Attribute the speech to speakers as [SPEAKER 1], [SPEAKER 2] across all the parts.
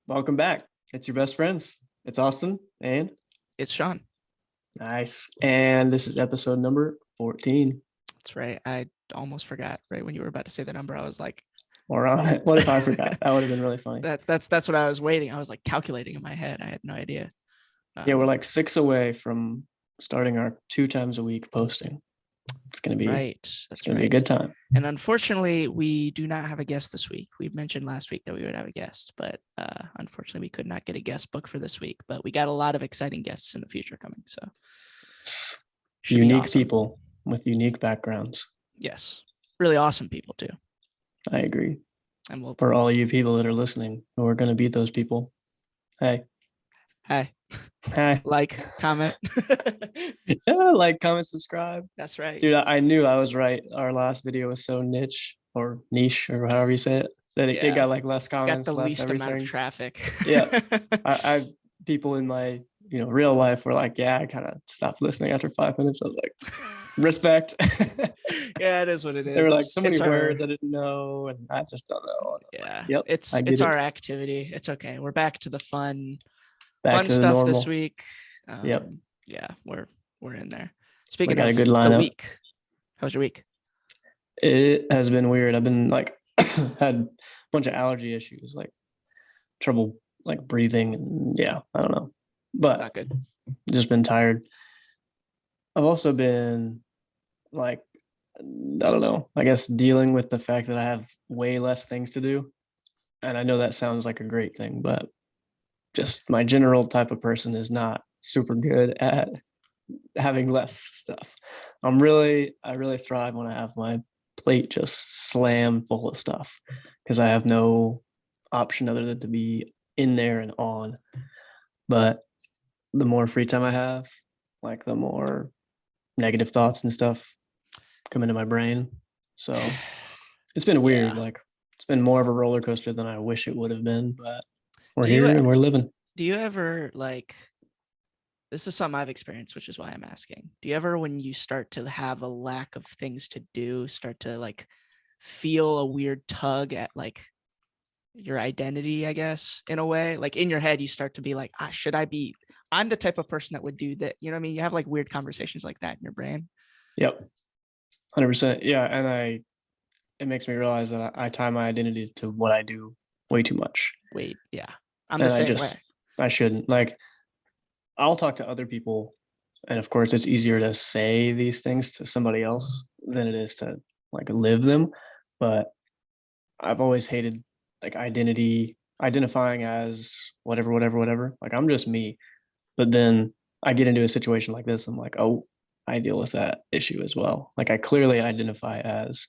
[SPEAKER 1] Welcome back. It's your best friends. It's Austin and
[SPEAKER 2] It's Sean.
[SPEAKER 1] nice. And this is episode number 14.
[SPEAKER 2] That's right. I almost forgot right when you were about to say the number. I was like,
[SPEAKER 1] We're on it. What if I forgot? That would have been really funny.
[SPEAKER 2] that's what I was waiting. I was like calculating in my head. I had no idea.
[SPEAKER 1] Yeah, we're like 6 away from starting our 2 times a week posting. It's gonna be
[SPEAKER 2] right.
[SPEAKER 1] It's
[SPEAKER 2] That's
[SPEAKER 1] gonna
[SPEAKER 2] right.
[SPEAKER 1] be a good time.
[SPEAKER 2] And unfortunately, we do not have a guest this week. We mentioned last week that we would have a guest, but unfortunately, we could not get a guest book for this week. But we got a lot of exciting guests in the future coming. So
[SPEAKER 1] It's
[SPEAKER 2] should be
[SPEAKER 1] unique
[SPEAKER 2] awesome.
[SPEAKER 1] people with unique backgrounds.
[SPEAKER 2] Yes, really awesome people too.
[SPEAKER 1] I agree.
[SPEAKER 2] And we'll
[SPEAKER 1] For all you people that are listening who are gonna be those people, hey.
[SPEAKER 2] Hey,
[SPEAKER 1] Hi.
[SPEAKER 2] like, comment.
[SPEAKER 1] Yeah, like, comment, subscribe.
[SPEAKER 2] That's right.
[SPEAKER 1] Dude, I knew I was right. Our last video was so niche or however you say it, that it got like less
[SPEAKER 2] Got
[SPEAKER 1] comments,
[SPEAKER 2] the
[SPEAKER 1] less
[SPEAKER 2] least
[SPEAKER 1] everything.
[SPEAKER 2] amount of traffic.
[SPEAKER 1] Yeah. I people in my real life were like, yeah, I kind of stopped listening after 5 minutes. I was like, respect.
[SPEAKER 2] Yeah, it is what it is.
[SPEAKER 1] There were like so many
[SPEAKER 2] It's
[SPEAKER 1] words I didn't know, and I just don't know.
[SPEAKER 2] Yeah,
[SPEAKER 1] Yep.
[SPEAKER 2] it's our activity. It's okay. We're back to the fun
[SPEAKER 1] Back to the
[SPEAKER 2] stuff
[SPEAKER 1] normal.
[SPEAKER 2] this week.
[SPEAKER 1] Yep.
[SPEAKER 2] Yeah, we're in there.
[SPEAKER 1] We
[SPEAKER 2] Speaking
[SPEAKER 1] got a
[SPEAKER 2] of
[SPEAKER 1] good
[SPEAKER 2] the
[SPEAKER 1] lineup.
[SPEAKER 2] week, how was your week?
[SPEAKER 1] It has been weird. I've been like had a bunch of allergy issues, like trouble like breathing, and yeah, I don't know. But
[SPEAKER 2] Not good.
[SPEAKER 1] just been tired. I've also been like, I don't know, I guess dealing with the fact that I have way less things to do. And I know that sounds like a great thing, but just my general type of person is not super good at having less stuff. I really thrive when I have my plate just slammed full of stuff because I have no option other than to be in there and on. But the more free time I have, like the more negative thoughts and stuff come into my brain. So it's been weird.
[SPEAKER 2] Yeah.
[SPEAKER 1] Like it's been more of a roller coaster than I wish it would have been, but we're
[SPEAKER 2] Do you-
[SPEAKER 1] here and we're living.
[SPEAKER 2] Do you ever like, this is something I've experienced, which is why I'm asking. Do you ever, when you start to have a lack of things to do, start to like feel a weird tug at like your identity, I guess, in a way? Like in your head, you start to be like, should I be, I'm the type of person that would do that. You know what I mean? You have like weird conversations like that in your brain.
[SPEAKER 1] Yep. 100%. Yeah. And it makes me realize that I tie my identity to what I do way too much.
[SPEAKER 2] Wait, yeah. I'm the same way.
[SPEAKER 1] I shouldn't. Like, I'll talk to other people, and of course, it's easier to say these things to somebody else than it is to like live them. But I've always hated like identifying as whatever. Like, I'm just me. But then I get into a situation like this, I'm like, oh, I deal with that issue as well. Like, I clearly identify as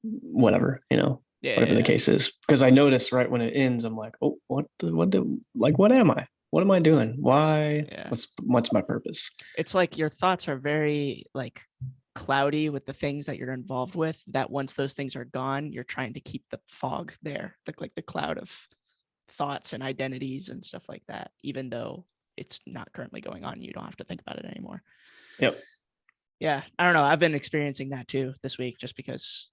[SPEAKER 1] whatever, whatever the case is. Because I notice right when it ends, I'm like, oh, what am I? What am I doing? Why?
[SPEAKER 2] Yeah.
[SPEAKER 1] What's my purpose?
[SPEAKER 2] It's like your thoughts are very like cloudy with the things that you're involved with, that once those things are gone, you're trying to keep the fog there, like the cloud of thoughts and identities and stuff like that, even though it's not currently going on. You don't have to think about it anymore.
[SPEAKER 1] Yep.
[SPEAKER 2] Yeah. I don't know. I've been experiencing that too this week, just because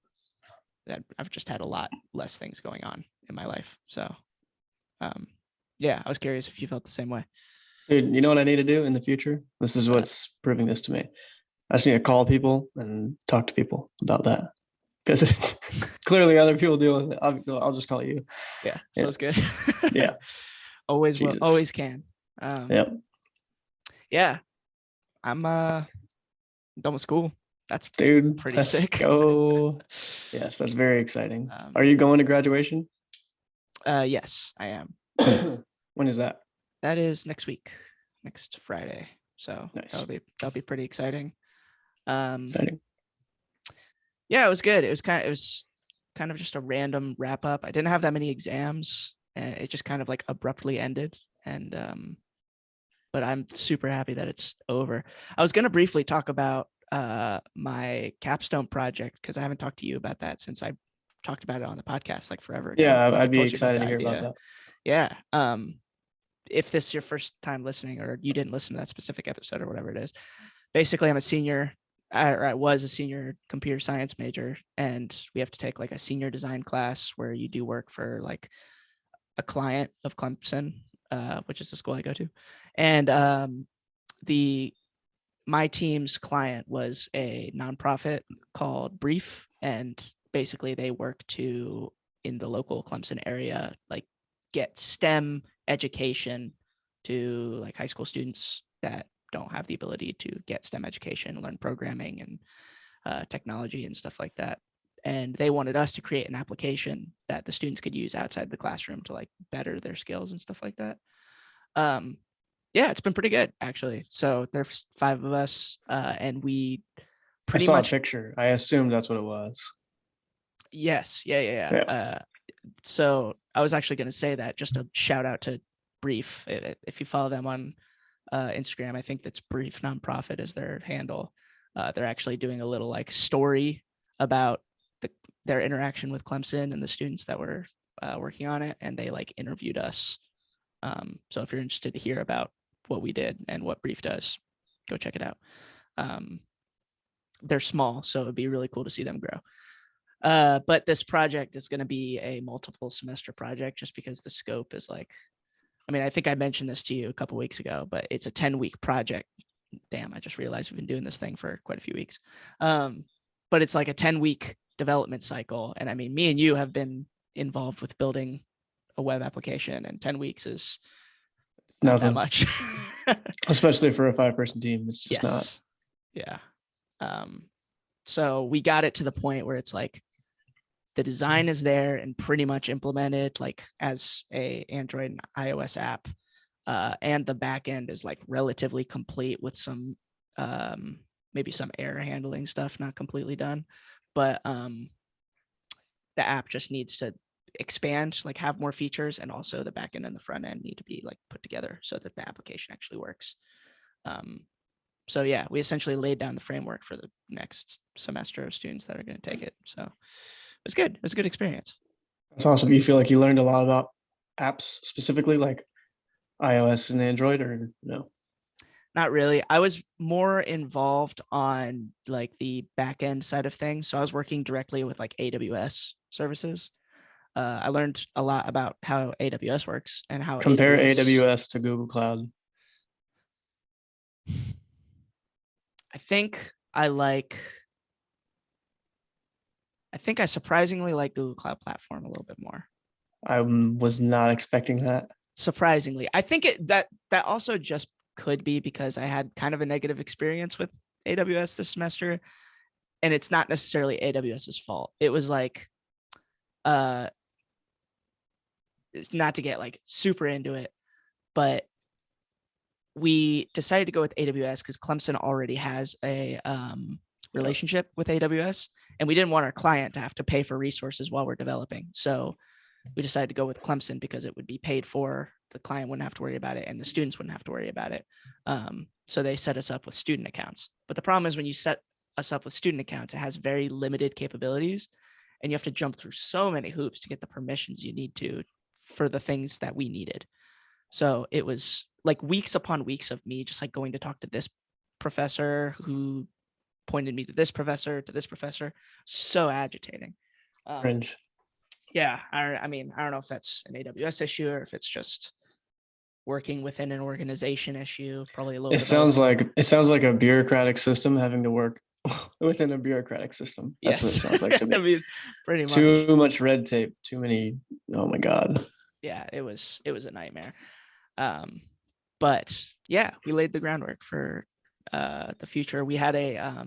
[SPEAKER 2] I've just had a lot less things going on in my life. So, yeah, I was curious if you felt the same way.
[SPEAKER 1] Dude, you know what I need to do in the future? This is what's proving this to me. I just need to call people and talk to people about that, because clearly other people deal with it. I'll just call you.
[SPEAKER 2] Yeah, sounds good.
[SPEAKER 1] Yeah.
[SPEAKER 2] Always will, always can.
[SPEAKER 1] Yep.
[SPEAKER 2] Yeah. I'm done with school. That's
[SPEAKER 1] dude,
[SPEAKER 2] pretty sick.
[SPEAKER 1] Go. Yes, that's very exciting. Are you going to graduation?
[SPEAKER 2] Yes, I am.
[SPEAKER 1] When is that?
[SPEAKER 2] That is next week, next Friday. So
[SPEAKER 1] nice.
[SPEAKER 2] that'll be pretty exciting.
[SPEAKER 1] Exciting.
[SPEAKER 2] Yeah, it was good. It was kind of just a random wrap up. I didn't have that many exams, and it just kind of like abruptly ended. And but I'm super happy that it's over. I was gonna briefly talk about my capstone project, because I haven't talked to you about that since I talked about it on the podcast like forever ago.
[SPEAKER 1] Yeah, I'd be excited to hear about that.
[SPEAKER 2] Yeah. If this is your first time listening, or you didn't listen to that specific episode or whatever it is, basically I'm a senior. I was a senior computer science major, and we have to take like a senior design class where you do work for like a client of Clemson, which is the school I go to, and the my team's client was a nonprofit called Brief, and basically they work to, in the local Clemson area, like get STEM education to like high school students that don't have the ability to get STEM education, learn programming and technology and stuff like that. And they wanted us to create an application that the students could use outside the classroom to like better their skills and stuff like that. Yeah, it's been pretty good actually. So there's 5 of us, and we
[SPEAKER 1] I
[SPEAKER 2] pretty
[SPEAKER 1] saw a
[SPEAKER 2] much,
[SPEAKER 1] picture. I assumed that's what it was.
[SPEAKER 2] yes, yeah.
[SPEAKER 1] Yeah.
[SPEAKER 2] So I was actually going to say that, just a shout out to Brief. If you follow them on Instagram, I think that's Brief Nonprofit is their handle. They're actually doing a little like story about their interaction with Clemson and the students that were working on it, and they like interviewed us. So if you're interested to hear about what we did and what Brief does, go check it out. They're small, so it'd be really cool to see them grow. But this project is going to be a multiple semester project, just because the scope is like, I mean, I think I mentioned this to you a couple weeks ago, but it's a 10-week project. Damn, I just realized we've been doing this thing for quite a few weeks. But it's like a 10-week development cycle. And I mean, me and you have been involved with building a web application, and 10 weeks is not that
[SPEAKER 1] Nothing.
[SPEAKER 2] much.
[SPEAKER 1] Especially for a 5-person team. It's just not.
[SPEAKER 2] Yes. Yeah. So we got it to the point where it's like the design is there and pretty much implemented like as a Android and iOS app. And the back end is like relatively complete with some maybe some error handling stuff not completely done. But the app just needs to expand, like have more features, and also the back end and the front end need to be like put together so that the application actually works. So yeah, we essentially laid down the framework for the next semester of students that are going to take it. So it was good. It was a good experience.
[SPEAKER 1] That's awesome. You feel like you learned a lot about apps specifically, like iOS and Android, or no?
[SPEAKER 2] Not really. I was more involved on like the back end side of things. So I was working directly with like AWS services. I learned a lot about how AWS works and how
[SPEAKER 1] Compare
[SPEAKER 2] AWS.
[SPEAKER 1] AWS to Google Cloud.
[SPEAKER 2] I think I like. I think I surprisingly like Google Cloud Platform a little bit more.
[SPEAKER 1] I was not expecting that.
[SPEAKER 2] Surprisingly, I think that also just could be because I had kind of a negative experience with AWS this semester, and it's not necessarily AWS's fault. It was like, it's not to get like super into it, but we decided to go with AWS because Clemson already has a relationship with AWS, and we didn't want our client to have to pay for resources while we're developing. So we decided to go with Clemson because it would be paid for. The client wouldn't have to worry about it, and the students wouldn't have to worry about it. So they set us up with student accounts. But the problem is when you set us up with student accounts, it has very limited capabilities, and you have to jump through so many hoops to get the permissions you need to for the things that we needed. So it was like weeks upon weeks of me just like going to talk to this professor who pointed me to this professor, so agitating.
[SPEAKER 1] Cringe.
[SPEAKER 2] Yeah, I mean, I don't know if that's an AWS issue or if it's just working within an organization issue, probably a little
[SPEAKER 1] It
[SPEAKER 2] bit
[SPEAKER 1] sounds
[SPEAKER 2] both.
[SPEAKER 1] like a bureaucratic system having to work within a bureaucratic system. That's what it
[SPEAKER 2] Yes.
[SPEAKER 1] sounds like to
[SPEAKER 2] I
[SPEAKER 1] me.
[SPEAKER 2] mean, pretty much.
[SPEAKER 1] Too much red tape, too many. Oh my God.
[SPEAKER 2] Yeah, it was a nightmare. But yeah, we laid the groundwork for the future. We had a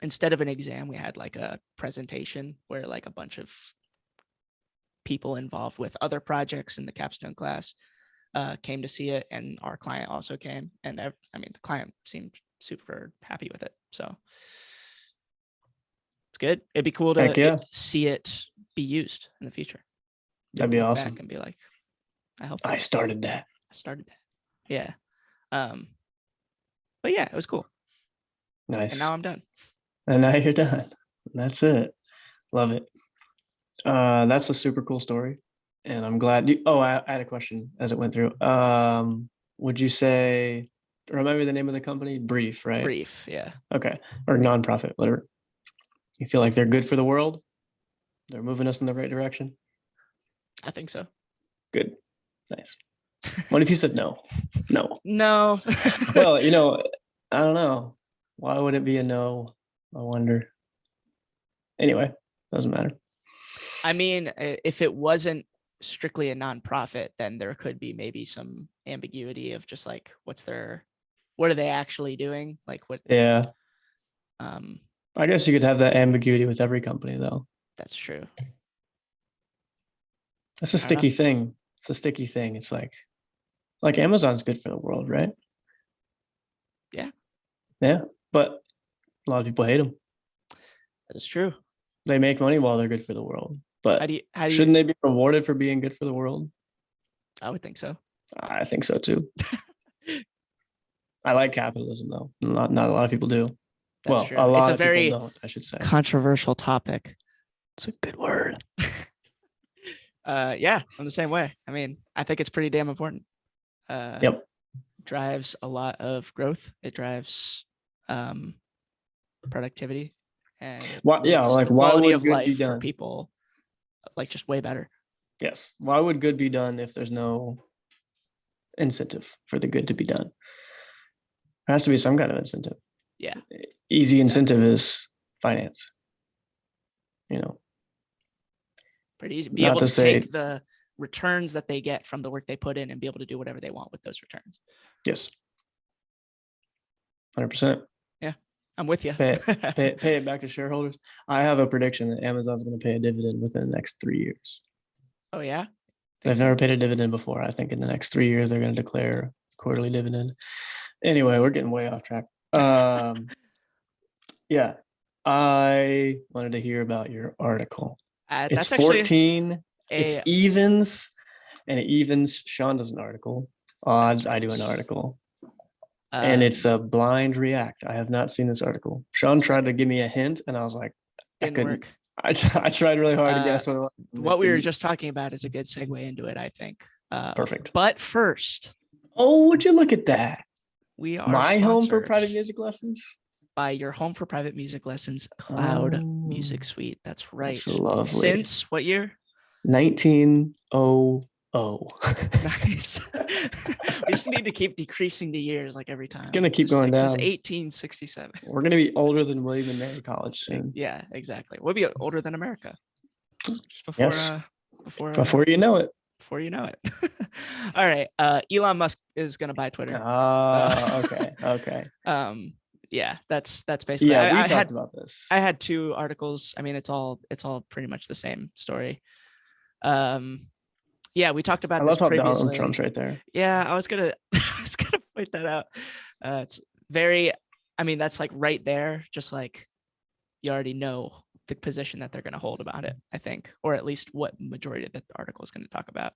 [SPEAKER 2] instead of an exam, we had like a presentation where like a bunch of people involved with other projects in the capstone class came to see it, and our client also came. And I mean, the client seemed super happy with it, so it's good. It'd be cool
[SPEAKER 1] Heck
[SPEAKER 2] to
[SPEAKER 1] yeah.
[SPEAKER 2] see it be used in the future.
[SPEAKER 1] That'd be
[SPEAKER 2] Look
[SPEAKER 1] awesome.
[SPEAKER 2] back and be like, I helped.
[SPEAKER 1] I started that.
[SPEAKER 2] I started that. Yeah. But yeah, it was cool.
[SPEAKER 1] Nice.
[SPEAKER 2] And now I'm done.
[SPEAKER 1] And now you're done. That's it. Love it. That's a super cool story. And I'm glad you, oh, I had a question as it went through. Would you say, remember the name of the company? Brief, right?
[SPEAKER 2] Brief, yeah.
[SPEAKER 1] Okay. Or nonprofit, whatever. You feel like they're good for the world? They're moving us in the right direction?
[SPEAKER 2] I think so.
[SPEAKER 1] Good. Nice. What if you said no? No.
[SPEAKER 2] No.
[SPEAKER 1] Well, I don't know. Why would it be a no? I wonder. Anyway, doesn't matter.
[SPEAKER 2] I mean, if it wasn't strictly a nonprofit, then there could be maybe some ambiguity of just like what are they actually doing? Like what
[SPEAKER 1] Yeah.
[SPEAKER 2] um
[SPEAKER 1] I guess you could have that ambiguity with every company, though.
[SPEAKER 2] that's true.
[SPEAKER 1] It's a
[SPEAKER 2] I don't know.
[SPEAKER 1] sticky thing. It's a sticky thing. It's like Amazon's good for the world, right?
[SPEAKER 2] Yeah,
[SPEAKER 1] Yeah. But a lot of people hate them.
[SPEAKER 2] that is true.
[SPEAKER 1] They make money while they're good for the world. But
[SPEAKER 2] How do you
[SPEAKER 1] shouldn't they be rewarded for being good for the world?
[SPEAKER 2] I would think so.
[SPEAKER 1] I think so too. I like capitalism though. Not a lot of people do.
[SPEAKER 2] That's
[SPEAKER 1] Well,
[SPEAKER 2] true.
[SPEAKER 1] a
[SPEAKER 2] It's
[SPEAKER 1] lot
[SPEAKER 2] a
[SPEAKER 1] of people
[SPEAKER 2] very
[SPEAKER 1] don't, I should say.
[SPEAKER 2] controversial topic.
[SPEAKER 1] It's a good word.
[SPEAKER 2] Yeah, I'm the same way. I mean, I think it's pretty damn important.
[SPEAKER 1] Yep.
[SPEAKER 2] Drives a lot of growth. It drives productivity, and it
[SPEAKER 1] Yeah,
[SPEAKER 2] makes
[SPEAKER 1] like
[SPEAKER 2] the
[SPEAKER 1] why
[SPEAKER 2] quality
[SPEAKER 1] would
[SPEAKER 2] of
[SPEAKER 1] good be
[SPEAKER 2] life for
[SPEAKER 1] done?
[SPEAKER 2] people like just way better.
[SPEAKER 1] Yes. Why would good be done if there's no incentive for the good to be done? There has to be some kind of incentive.
[SPEAKER 2] Yeah,
[SPEAKER 1] Easy
[SPEAKER 2] exactly.
[SPEAKER 1] incentive is finance. You know,
[SPEAKER 2] Pretty easy. Be
[SPEAKER 1] not
[SPEAKER 2] able
[SPEAKER 1] to
[SPEAKER 2] to
[SPEAKER 1] say
[SPEAKER 2] take the returns that they get from the work they put in and be able to do whatever they want with those returns.
[SPEAKER 1] yes, 100%.
[SPEAKER 2] Yeah, I'm with you.
[SPEAKER 1] Pay it back to shareholders. I have a prediction that Amazon's going to pay a dividend within the next 3 years.
[SPEAKER 2] Oh yeah, think
[SPEAKER 1] They've
[SPEAKER 2] so.
[SPEAKER 1] never paid a dividend before. I think in the next 3 years they're going to declare quarterly dividend. Anyway, we're getting way off track. Yeah, I wanted to hear about your article. It's
[SPEAKER 2] That's actually
[SPEAKER 1] 14. It's
[SPEAKER 2] a
[SPEAKER 1] evens, and it evens. Sean does an article.
[SPEAKER 2] that's
[SPEAKER 1] Odds, I
[SPEAKER 2] right.
[SPEAKER 1] do an article. And it's a blind react. I have not seen this article. Sean tried to give me a hint, and I was like, I
[SPEAKER 2] didn't
[SPEAKER 1] couldn't.
[SPEAKER 2] work.
[SPEAKER 1] I tried really hard to
[SPEAKER 2] Uh,
[SPEAKER 1] guess what it was.
[SPEAKER 2] what we were just talking about is a good segue into it, I think.
[SPEAKER 1] Perfect.
[SPEAKER 2] But first,
[SPEAKER 1] Oh, would you look at that?
[SPEAKER 2] we are
[SPEAKER 1] My home for
[SPEAKER 2] sponsored
[SPEAKER 1] private music lessons.
[SPEAKER 2] by your home for private music lessons, Cloud
[SPEAKER 1] Oh,
[SPEAKER 2] Music Suite. That's right.
[SPEAKER 1] that's lovely.
[SPEAKER 2] Since what year?
[SPEAKER 1] 1900.
[SPEAKER 2] Nice. We just need to keep decreasing the years like every time.
[SPEAKER 1] It's gonna keep
[SPEAKER 2] Just
[SPEAKER 1] going
[SPEAKER 2] like since
[SPEAKER 1] down.
[SPEAKER 2] 1867.
[SPEAKER 1] We're gonna be older than William and Mary College soon.
[SPEAKER 2] Yeah, exactly. We'll be older than America. Just before
[SPEAKER 1] Yes. Before you know it.
[SPEAKER 2] before you know it. All right. Elon Musk is gonna buy Twitter.
[SPEAKER 1] Okay. Okay.
[SPEAKER 2] Yeah, that's basically
[SPEAKER 1] Yeah, we
[SPEAKER 2] I
[SPEAKER 1] talked
[SPEAKER 2] had
[SPEAKER 1] about this.
[SPEAKER 2] I had two articles. I mean, it's all pretty much the same story. Yeah, we talked about
[SPEAKER 1] I
[SPEAKER 2] this
[SPEAKER 1] love how Donald
[SPEAKER 2] previously.
[SPEAKER 1] Trump's right there.
[SPEAKER 2] Yeah, I was gonna point that out. It's very, I mean, that's like right there, just like you already know the position that they're gonna hold about it, I think, or at least what majority of the article is gonna talk about.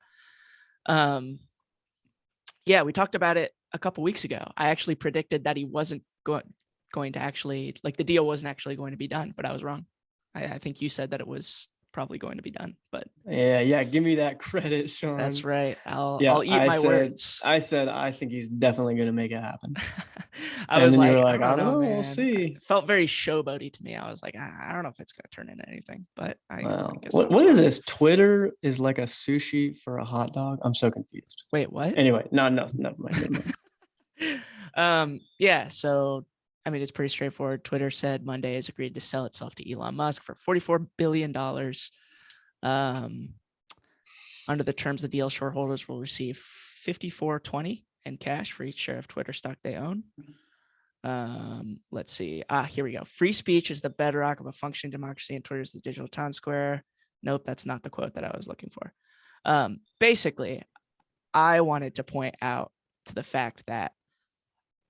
[SPEAKER 2] Yeah, we talked about it a couple weeks ago. I actually predicted that he wasn't going to actually, like, the deal wasn't actually going to be done, but I was wrong. I think you said that it was probably going to be done, but
[SPEAKER 1] Yeah, give me that credit, Sean.
[SPEAKER 2] that's right.
[SPEAKER 1] Yeah,
[SPEAKER 2] I'll eat my words.
[SPEAKER 1] I said I think he's definitely gonna make it happen.
[SPEAKER 2] I
[SPEAKER 1] And
[SPEAKER 2] was
[SPEAKER 1] then you were
[SPEAKER 2] like,
[SPEAKER 1] like,
[SPEAKER 2] I
[SPEAKER 1] I
[SPEAKER 2] don't
[SPEAKER 1] don't
[SPEAKER 2] know,
[SPEAKER 1] know, we'll
[SPEAKER 2] man.
[SPEAKER 1] see.
[SPEAKER 2] It felt very showboaty to me. I was like, I don't know if it's gonna turn into anything, but I
[SPEAKER 1] Well,
[SPEAKER 2] guess I was
[SPEAKER 1] what is
[SPEAKER 2] wrong.
[SPEAKER 1] this? Twitter is like a sushi for a hot dog. I'm so confused.
[SPEAKER 2] Wait, what?
[SPEAKER 1] Anyway, no, never mind.
[SPEAKER 2] Yeah, so I mean, it's pretty straightforward. Twitter said Monday has agreed to sell itself to Elon Musk for $44 billion. Under the terms of the deal, shareholders will receive $54.20 in cash for each share of Twitter stock they own. Let's see. Here we go. Free speech is the bedrock of a functioning democracy, and Twitter is the digital town square. Nope, that's not the quote that I was looking for. Basically, I wanted to point out to the fact that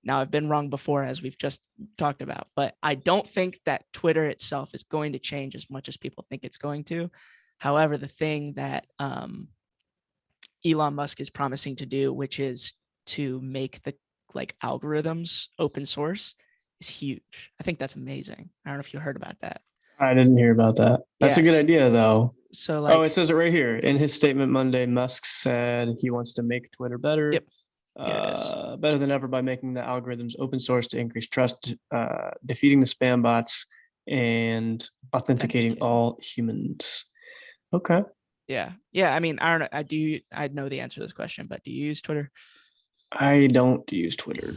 [SPEAKER 2] now I've been wrong before, as we've just talked about, but I don't think that Twitter itself is going to change as much as people think it's going to. However, the thing that Elon Musk is promising to do, which is to make the algorithms open source, is huge. I think that's amazing. I don't know if you heard about that.
[SPEAKER 1] I didn't hear about that. That's a good idea, though.
[SPEAKER 2] So
[SPEAKER 1] it says it right here. In his statement Monday, Musk said he wants to make Twitter better.
[SPEAKER 2] Yep. Here it is.
[SPEAKER 1] Better than ever by making the algorithms open source to increase trust, defeating the spam bots, and authenticating all humans. Okay.
[SPEAKER 2] Yeah. Yeah. I mean, I don't know. I know the answer to this question, but do you use Twitter?
[SPEAKER 1] I don't use Twitter.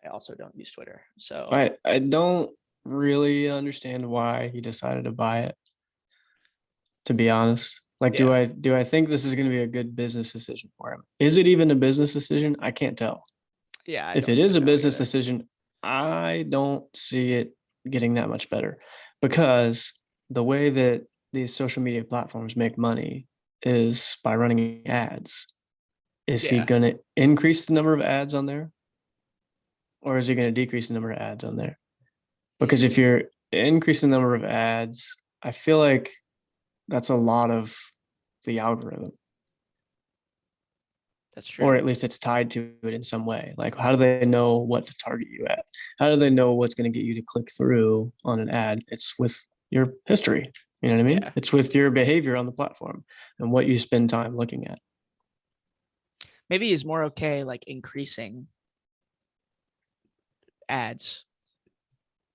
[SPEAKER 2] I also don't use Twitter. So
[SPEAKER 1] I don't really understand why he decided to buy it, to be honest. Like,
[SPEAKER 2] yeah.
[SPEAKER 1] do I think this is going to be a good business decision for him? Is it even a business decision? I can't tell.
[SPEAKER 2] Yeah. I
[SPEAKER 1] If
[SPEAKER 2] don't
[SPEAKER 1] it is
[SPEAKER 2] even
[SPEAKER 1] a
[SPEAKER 2] know
[SPEAKER 1] business
[SPEAKER 2] either.
[SPEAKER 1] decision, I don't see it getting that much better, because the way that these social media platforms make money is by running ads. Is he
[SPEAKER 2] Yeah.
[SPEAKER 1] going to increase the number of ads on there, or is he going to decrease the number of ads on there? Because if
[SPEAKER 2] Mm,
[SPEAKER 1] you're increasing the number of ads, I feel like that's a lot of the algorithm,
[SPEAKER 2] that's true.
[SPEAKER 1] or at least it's tied to it in some way. Like, how do they know what to target you at? How do they know what's going to get you to click through on an ad? It's with your history. You know what I mean?
[SPEAKER 2] Yeah.
[SPEAKER 1] It's with your behavior on the platform and what you spend time looking at.
[SPEAKER 2] Maybe he's more okay like increasing ads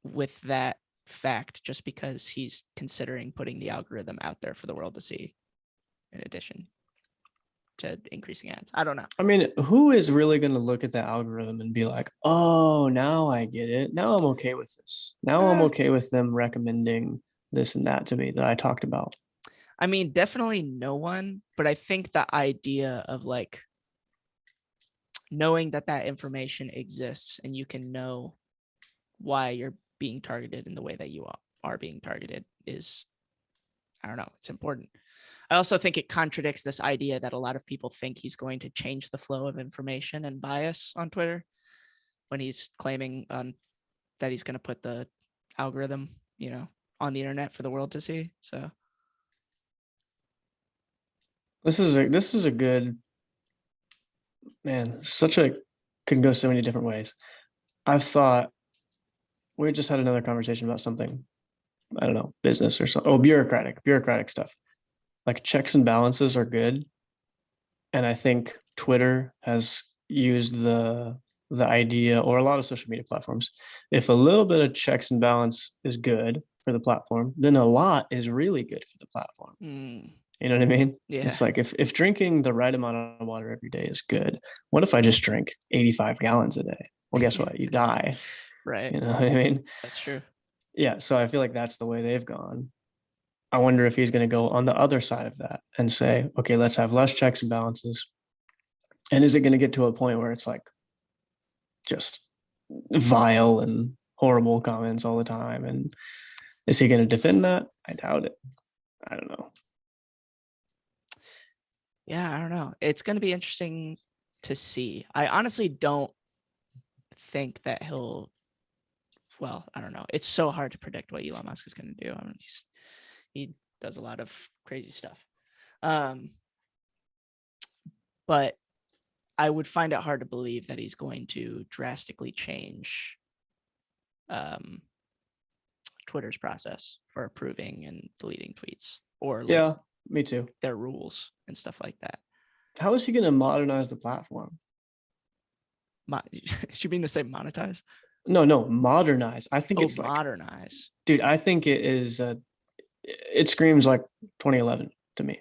[SPEAKER 2] with that fact just because he's considering putting the algorithm out there for the world to see in addition to increasing ads. I don't know.
[SPEAKER 1] I mean, who is really going to look at the algorithm and be like, oh, now I get it. Now I'm okay with this. Now I'm
[SPEAKER 2] Eh,
[SPEAKER 1] okay with them recommending this and that to me that I talked about.
[SPEAKER 2] I mean, definitely no one, but I think the idea of like knowing that that information exists and you can know why you're being targeted in the way that you are being targeted is, I don't know, it's important. I also think it contradicts this idea that a lot of people think he's going to change the flow of information and bias on Twitter when he's claiming that he's going to put the algorithm, on the internet for the world to see. So
[SPEAKER 1] This is a good, man. Such a, could go so many different ways. I've thought, we just had another conversation about something, I don't know, business or something. Oh, bureaucratic stuff. Like, checks and balances are good, and I think Twitter has used the idea, or a lot of social media platforms, if a little bit of checks and balance is good for the platform, then a lot is really good for the platform. You know what I mean?
[SPEAKER 2] yeah.
[SPEAKER 1] It's like, if drinking the right amount of water every day is good, what if I just drink 85 gallons a day? Well, guess what? You die.
[SPEAKER 2] Right.
[SPEAKER 1] You know what I mean?
[SPEAKER 2] That's true.
[SPEAKER 1] Yeah. So I feel like that's the way they've gone. I wonder if he's going to go on the other side of that and say, okay, let's have less checks and balances. And is it going to get to a point where it's like just vile and horrible comments all the time? And is he going to defend that? I doubt it. I don't know.
[SPEAKER 2] Yeah, I don't know. It's going to be interesting to see. I honestly don't think that he'll, well, I don't know. It's so hard to predict what Elon Musk is going to do. I mean, he does a lot of crazy stuff. Um, but I would find it hard to believe that he's going to drastically change um, Twitter's process for approving and deleting tweets or like
[SPEAKER 1] Yeah, me too.
[SPEAKER 2] their rules and stuff like that.
[SPEAKER 1] How is he going to modernize the platform?
[SPEAKER 2] Should mean to say monetize?
[SPEAKER 1] No, no, modernize. I think
[SPEAKER 2] Oh,
[SPEAKER 1] it's like,
[SPEAKER 2] modernize.
[SPEAKER 1] dude, I think it is, it screams like 2011 to me.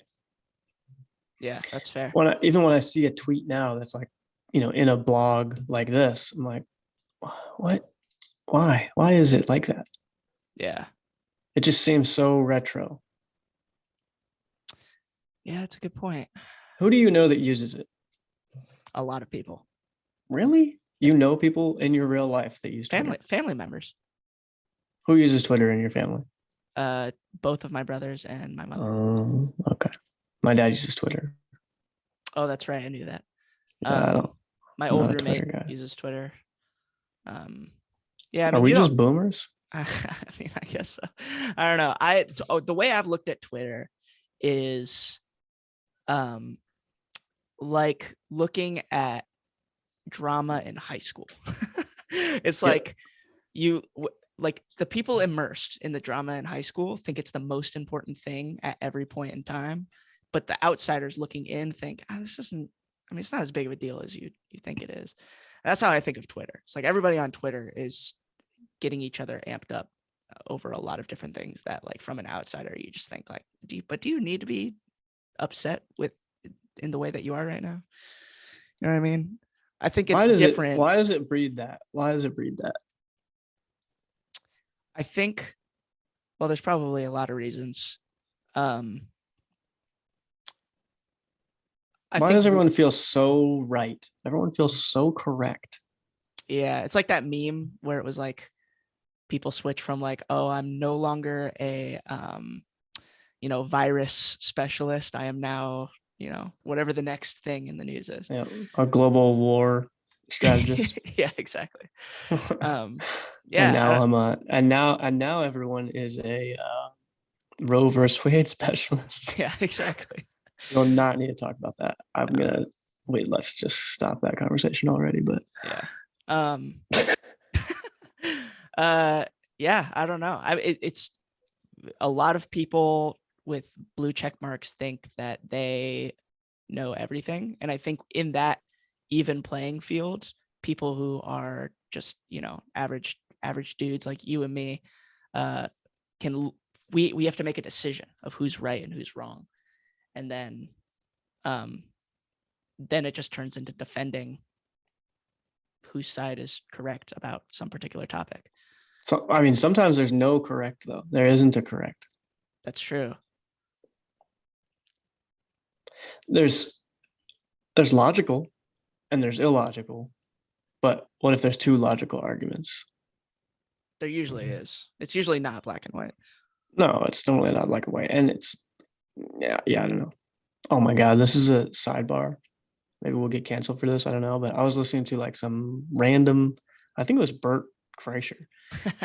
[SPEAKER 2] Yeah, that's fair.
[SPEAKER 1] Even when I see a tweet now that's like, in a blog like this, I'm like, what? Why is it like that?
[SPEAKER 2] Yeah.
[SPEAKER 1] It just seems so retro.
[SPEAKER 2] Yeah, that's a good point.
[SPEAKER 1] Who do you know that uses it?
[SPEAKER 2] A lot of people.
[SPEAKER 1] Really? You know people in your real life that use Twitter?
[SPEAKER 2] Family members.
[SPEAKER 1] Who uses Twitter in your family?
[SPEAKER 2] Both of my brothers and my mother.
[SPEAKER 1] Okay. My dad uses Twitter.
[SPEAKER 2] Oh, that's right. I knew that.
[SPEAKER 1] Yeah, I don't.
[SPEAKER 2] My
[SPEAKER 1] I'm
[SPEAKER 2] old
[SPEAKER 1] not a Twitter
[SPEAKER 2] roommate
[SPEAKER 1] guy.
[SPEAKER 2] uses Twitter. Yeah, I
[SPEAKER 1] Are
[SPEAKER 2] mean,
[SPEAKER 1] we
[SPEAKER 2] you don't.
[SPEAKER 1] just boomers?
[SPEAKER 2] I mean, I guess so. I don't know. The way I've looked at Twitter is, um, like looking at drama in high school. It's
[SPEAKER 1] Yep.
[SPEAKER 2] like like the people immersed in the drama in high school think it's the most important thing at every point in time, but the outsiders looking in think, this isn't. I mean, it's not as big of a deal as you think it is. That's how I think of Twitter. It's like everybody on Twitter is getting each other amped up over a lot of different things that, like, from an outsider, you just think like, do you need to be upset with in the way that you are right now. You know what I mean? I think it's
[SPEAKER 1] Why does it?
[SPEAKER 2] different.
[SPEAKER 1] Why does it breed that? Why does it breed that?
[SPEAKER 2] I think, well, there's probably a lot of reasons. Um, I
[SPEAKER 1] Why
[SPEAKER 2] think,
[SPEAKER 1] does everyone feel so right? Everyone feels so correct.
[SPEAKER 2] yeah, it's like that meme where it was like people switch from like, oh, I'm no longer a, virus specialist. I am now, whatever the next thing in the news is.
[SPEAKER 1] Yeah, a global war strategist.
[SPEAKER 2] Yeah, exactly.
[SPEAKER 1] And
[SPEAKER 2] Yeah,
[SPEAKER 1] now now everyone is a Roe versus Wade specialist.
[SPEAKER 2] yeah, exactly.
[SPEAKER 1] We will not need to talk about that. I'm
[SPEAKER 2] No,
[SPEAKER 1] gonna wait. Let's just stop that conversation already. But
[SPEAKER 2] yeah. Um, uh, yeah, I don't know. It's a lot of people with blue check marks think that they know everything, and I think in that even playing field, people who are just average dudes like you and me, uh, can we have to make a decision of who's right and who's wrong, and um, then it just turns into defending whose side is correct about some particular topic.
[SPEAKER 1] so, I mean, sometimes there's no correct though. There isn't a correct.
[SPEAKER 2] That's true.
[SPEAKER 1] There's there's logical and there's illogical. But what if there's two logical arguments?
[SPEAKER 2] There usually is. It's usually not black and white.
[SPEAKER 1] No, it's normally not black and white. And it's yeah, I don't know. Oh my God, this is a sidebar. Maybe we'll get canceled for this. I don't know. But I was listening to like some random, I think it was Bert Kreischer.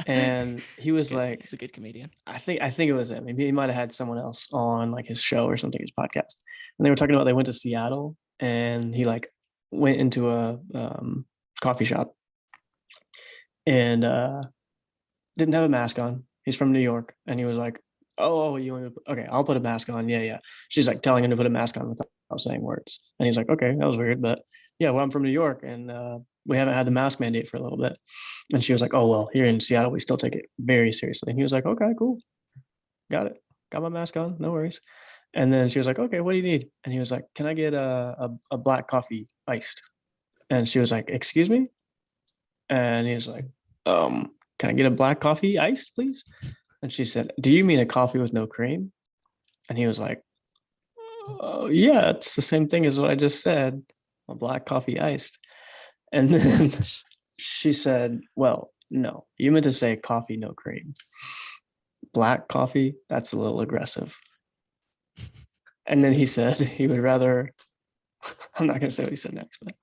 [SPEAKER 1] And he was like,
[SPEAKER 2] He's a good comedian.
[SPEAKER 1] I think it was him. Maybe he might have had someone else on like his show or something, his podcast. And they were talking about they went to Seattle and he like went into a coffee shop and didn't have a mask on. He's from New York, and he was like, "Oh, you want to? Okay, I'll put a mask on. Yeah, yeah." She's like telling him to put a mask on without saying words, and he's like, "Okay, that was weird, but yeah, well, I'm from New York, and we haven't had the mask mandate for a little bit." And she was like, "Oh well, here in Seattle, we still take it very seriously." And he was like, "Okay, cool, got it, got my mask on, no worries." And then she was like, "Okay, what do you need?" And he was like, "Can I get a black coffee iced?" And she was like, "Excuse me?" And he was like, can I get a black coffee iced, please?" And she said, "Do you mean a coffee with no cream?" And he was like, "Oh, yeah, it's the same thing as what I just said, a black coffee iced." And then
[SPEAKER 2] What?
[SPEAKER 1] she said, "Well, no, you meant to say coffee, no cream. Black coffee, that's a little aggressive." And then he said he would rather, I'm not going to say what he said next, but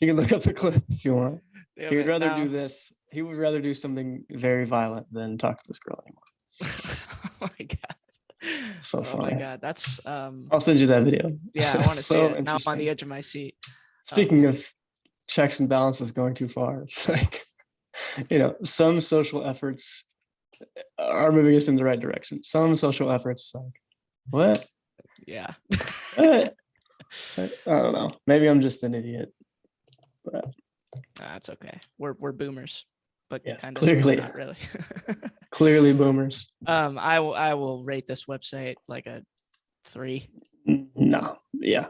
[SPEAKER 1] you can look up the clip if you want.
[SPEAKER 2] Damn
[SPEAKER 1] He would
[SPEAKER 2] it,
[SPEAKER 1] rather
[SPEAKER 2] now.
[SPEAKER 1] do this. He would rather do something very violent than talk to this girl anymore.
[SPEAKER 2] Oh my god.
[SPEAKER 1] So
[SPEAKER 2] Oh my
[SPEAKER 1] funny.
[SPEAKER 2] god. That's
[SPEAKER 1] I'll send you that video.
[SPEAKER 2] yeah, I want to see
[SPEAKER 1] So
[SPEAKER 2] it. Now I'm on the
[SPEAKER 1] interesting.
[SPEAKER 2] edge of my seat.
[SPEAKER 1] Speaking of checks and balances going too far, it's like, some social efforts are moving us in the right direction. Some social efforts, like, what?
[SPEAKER 2] Yeah.
[SPEAKER 1] What? I don't know. Maybe I'm just an idiot. But
[SPEAKER 2] That's okay. We're boomers, but
[SPEAKER 1] yeah,
[SPEAKER 2] kind of sort of
[SPEAKER 1] clearly,
[SPEAKER 2] not really.
[SPEAKER 1] clearly boomers.
[SPEAKER 2] I will rate this website like a 3.
[SPEAKER 1] No, yeah.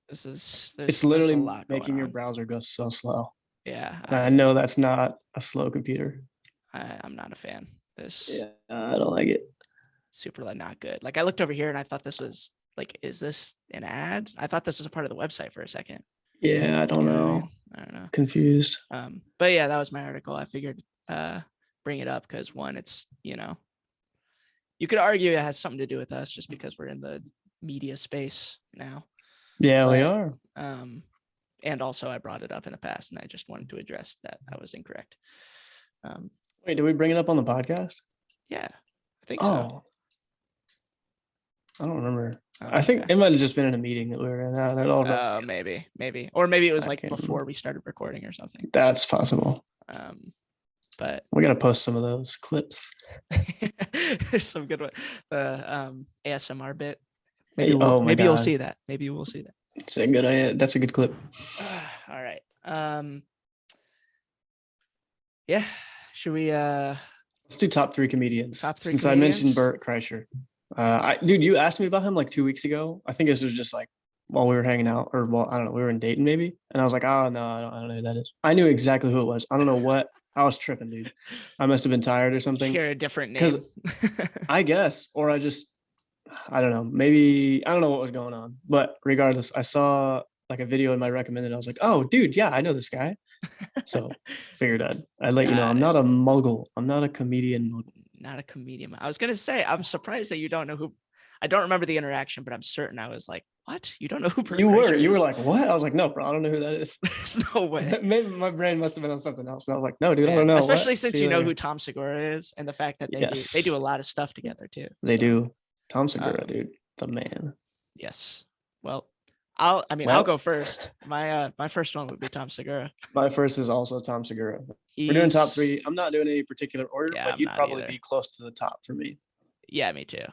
[SPEAKER 2] This is
[SPEAKER 1] It's
[SPEAKER 2] there's a
[SPEAKER 1] literally
[SPEAKER 2] lot going
[SPEAKER 1] making your
[SPEAKER 2] on.
[SPEAKER 1] browser go so slow.
[SPEAKER 2] Yeah,
[SPEAKER 1] And I know that's not a slow computer.
[SPEAKER 2] I'm not a fan. This
[SPEAKER 1] Yeah, I don't like it.
[SPEAKER 2] super like not good. Like I looked over here and I thought this was like, is this an ad? I thought this was a part of the website for a second.
[SPEAKER 1] Yeah, I don't
[SPEAKER 2] You know what I
[SPEAKER 1] know.
[SPEAKER 2] mean? I don't know.
[SPEAKER 1] Confused.
[SPEAKER 2] But yeah, that was my article. I figured bring it up because one, it's you could argue it has something to do with us just because we're in the media space now.
[SPEAKER 1] Yeah, we
[SPEAKER 2] But
[SPEAKER 1] are.
[SPEAKER 2] and also I brought it up in the past and I just wanted to address that I was incorrect.
[SPEAKER 1] Wait, did we bring it up on the podcast?
[SPEAKER 2] Yeah, I think so.
[SPEAKER 1] Oh, I don't remember.
[SPEAKER 2] Oh,
[SPEAKER 1] I think
[SPEAKER 2] okay.
[SPEAKER 1] it might have just been in a meeting that we were in. That all goes together.
[SPEAKER 2] Maybe, or maybe it was
[SPEAKER 1] I
[SPEAKER 2] like
[SPEAKER 1] can't
[SPEAKER 2] before
[SPEAKER 1] remember.
[SPEAKER 2] we started recording or something.
[SPEAKER 1] That's possible.
[SPEAKER 2] But
[SPEAKER 1] We gotta post some of those clips.
[SPEAKER 2] there's some good one. The ASMR bit.
[SPEAKER 1] Hey, oh my
[SPEAKER 2] maybe you'll
[SPEAKER 1] God,
[SPEAKER 2] see that. Maybe you will see that.
[SPEAKER 1] it's a good idea. That's a good clip.
[SPEAKER 2] All right. Yeah. Should we
[SPEAKER 1] Let's do top three comedians.
[SPEAKER 2] top 3
[SPEAKER 1] Since I mentioned
[SPEAKER 2] comedians?
[SPEAKER 1] Bert Kreischer, Dude, you asked me about him like 2 weeks ago. I think this was just like while we were hanging out, or well, I don't know, we were in Dayton maybe, and I was like, oh no, I don't know who that is. I knew exactly who it was. I don't know what I was tripping, dude. I must have been tired or something.
[SPEAKER 2] Share a different
[SPEAKER 1] Because
[SPEAKER 2] name.
[SPEAKER 1] I guess, or I don't know, maybe I don't know what was going on. But regardless, I saw like a video in my recommended. I was like, oh, dude, yeah, I know this guy. So figured I'd let you know.
[SPEAKER 2] Got
[SPEAKER 1] I'm
[SPEAKER 2] it.
[SPEAKER 1] not a muggle. I'm not a comedian muggle.
[SPEAKER 2] Not a comedian. I was gonna say, I'm surprised that you don't know who. I don't remember the interaction, but I'm certain I was like, "What? You don't know who Bert Kreischer
[SPEAKER 1] You were
[SPEAKER 2] is?"
[SPEAKER 1] like, what? I was like, no, bro, I don't know who that is.
[SPEAKER 2] There's no way.
[SPEAKER 1] Maybe my brain must have been on something else. And I was like, no, dude, I don't
[SPEAKER 2] Man,
[SPEAKER 1] know. What?
[SPEAKER 2] especially
[SPEAKER 1] See
[SPEAKER 2] since
[SPEAKER 1] you
[SPEAKER 2] you know who
[SPEAKER 1] later.
[SPEAKER 2] Tom Segura is, and the fact that they do
[SPEAKER 1] Yes,
[SPEAKER 2] a lot of stuff together too.
[SPEAKER 1] they
[SPEAKER 2] So,
[SPEAKER 1] do. Tom Segura,
[SPEAKER 2] um,
[SPEAKER 1] dude, the man.
[SPEAKER 2] yes. Well, I'll
[SPEAKER 1] Well,
[SPEAKER 2] go first. My first one would be Tom Segura.
[SPEAKER 1] my first is also Tom Segura. We're doing top
[SPEAKER 2] He's
[SPEAKER 1] three. I'm not doing any particular order,
[SPEAKER 2] Yeah,
[SPEAKER 1] but
[SPEAKER 2] I'm
[SPEAKER 1] you'd
[SPEAKER 2] not
[SPEAKER 1] probably
[SPEAKER 2] either.
[SPEAKER 1] be close to the top for me.
[SPEAKER 2] Yeah, me too.